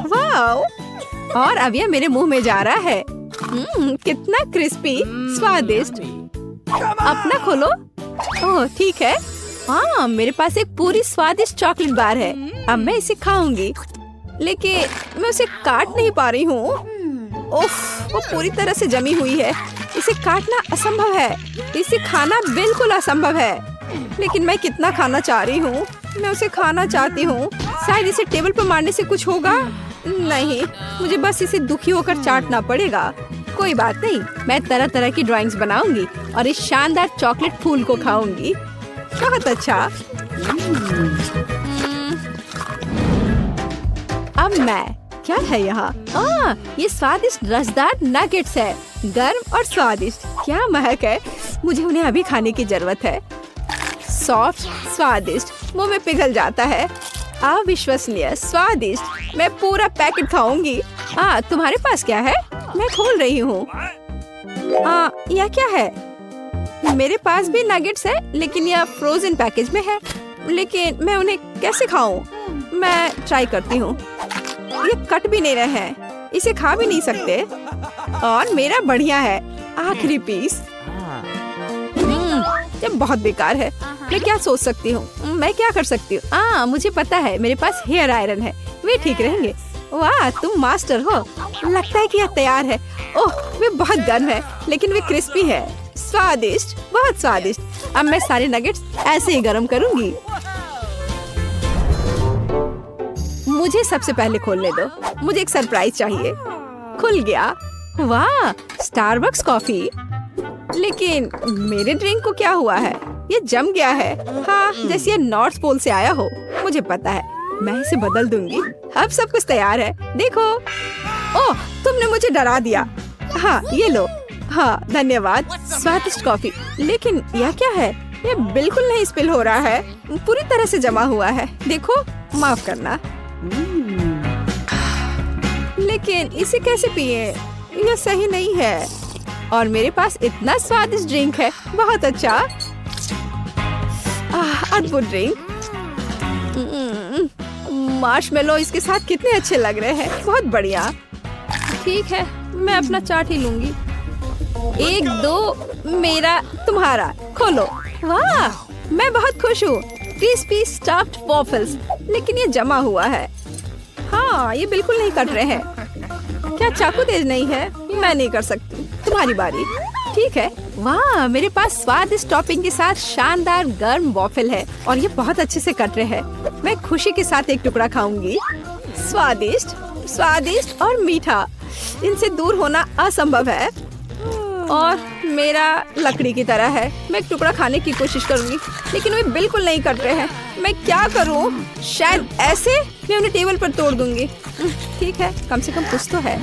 वाह, और अब यह मेरे मुंह में जा रहा है। कितना क्रिस्पी, स्वादिष्ट। अपना खोलो। ओह ठीक है। हाँ, मेरे पास एक पूरी स्वादिष्ट चॉकलेट बार है। अब मैं इसे खाऊंगी, लेकिन मैं उसे काट नहीं पा रही हूँ। उफ, वो पूरी तरह से जमी हुई है। इसे काटना असंभव है। इसे खाना बिल्कुल असंभव है। लेकिन मैं कितना खाना चाह रही हूँ। मैं उसे खाना चाहती हूँ। शायद इसे टेबल पर मारने से कुछ होगा। नहीं, मुझे बस इसे दुखी होकर चाटना पड़ेगा। कोई बात नहीं, मैं तरह तरह की ड्राइंग्स बनाऊंगी और इस शानदार चॉकलेट फूल को खाऊंगी। बहुत अच्छा। अब मैं, क्या है यहाँ? ये स्वादिष्ट रसदार नगेट्स है, गर्म और स्वादिष्ट। क्या महक है। मुझे उन्हें अभी खाने की जरूरत है। सॉफ्ट, स्वादिष्ट, मुंह में पिघल जाता है। अविश्वसनीय स्वादिष्ट। मैं पूरा पैकेट खाऊंगी। तुम्हारे पास क्या है? मैं खोल रही हूँ। यह क्या है? मेरे पास भी नगेट्स है, लेकिन यह फ्रोजन पैकेज में है। लेकिन मैं उन्हें कैसे खाऊं? मैं ट्राई करती हूँ। ये कट भी नहीं रहे हैं, इसे खा भी नहीं सकते। और मेरा बढ़िया है आखिरी पीस। ये बहुत बेकार है। मैं क्या सोच सकती हूँ? मैं क्या कर सकती हूँ? मुझे पता है, मेरे पास हेयर आयरन है, वे ठीक रहेंगे। वाह, तुम मास्टर हो। लगता है कि यह तैयार है। ओह, वे बहुत गर्म है, लेकिन वे क्रिस्पी है। स्वादिष्ट, बहुत स्वादिष्ट। अब मैं सारे नगेट्स ऐसे ही गरम करूंगी। मुझे सबसे पहले खोलने दो। मुझे एक सरप्राइज चाहिए। खुल गया। वाह, स्टारबक्स कॉफी। लेकिन मेरे ड्रिंक को क्या हुआ है? ये जम गया है। हाँ, जैसे ये नॉर्थ पोल से आया हो। मुझे पता है, मैं इसे बदल दूंगी। अब सब कुछ तैयार है, देखो। ओह, तुमने मुझे डरा दिया। हाँ, ये लो। हाँ, धन्यवाद। स्वादिष्ट कॉफी। लेकिन यह क्या है? ये बिल्कुल नहीं स्पिल हो रहा है, पूरी तरह से जमा हुआ है। देखो, माफ करना। लेकिन इसे कैसे पिए? यह सही नहीं है। और मेरे पास इतना स्वादिष्ट ड्रिंक है। बहुत अच्छा, अद्भुत ड्रिंक। मार्शमेलो इसके साथ कितने अच्छे लग रहे हैं। बहुत बढ़िया। ठीक है, मैं अपना चाट ही लूंगी। 1, 2, मेरा, तुम्हारा। खोलो। वाह, मैं बहुत खुश हूँ। Crispy stuffed waffles. लेकिन ये जमा हुआ है। हाँ, ये बिल्कुल नहीं कट रहे हैं। क्या चाकू तेज नहीं है? मैं नहीं कर सकती। तुम्हारी बारी। ठीक है। वाह, मेरे पास स्वादिष्ट टॉपिंग के साथ शानदार गर्म वॉफल है और ये बहुत अच्छे से कट रहे हैं। मैं खुशी के साथ एक टुकड़ा खाऊंगी। स्वादिष्ट, स्वादिष्ट और मीठा। इनसे दूर होना असंभव है। और मेरा लकड़ी की तरह है। मैं एक टुकड़ा खाने की कोशिश करूंगी, लेकिन वे बिल्कुल नहीं कट रहे हैं। मैं क्या करूं? शायद ऐसे मैं उन्हें टेबल पर तोड़ दूंगी। ठीक है, कम से कम कुछ तो है।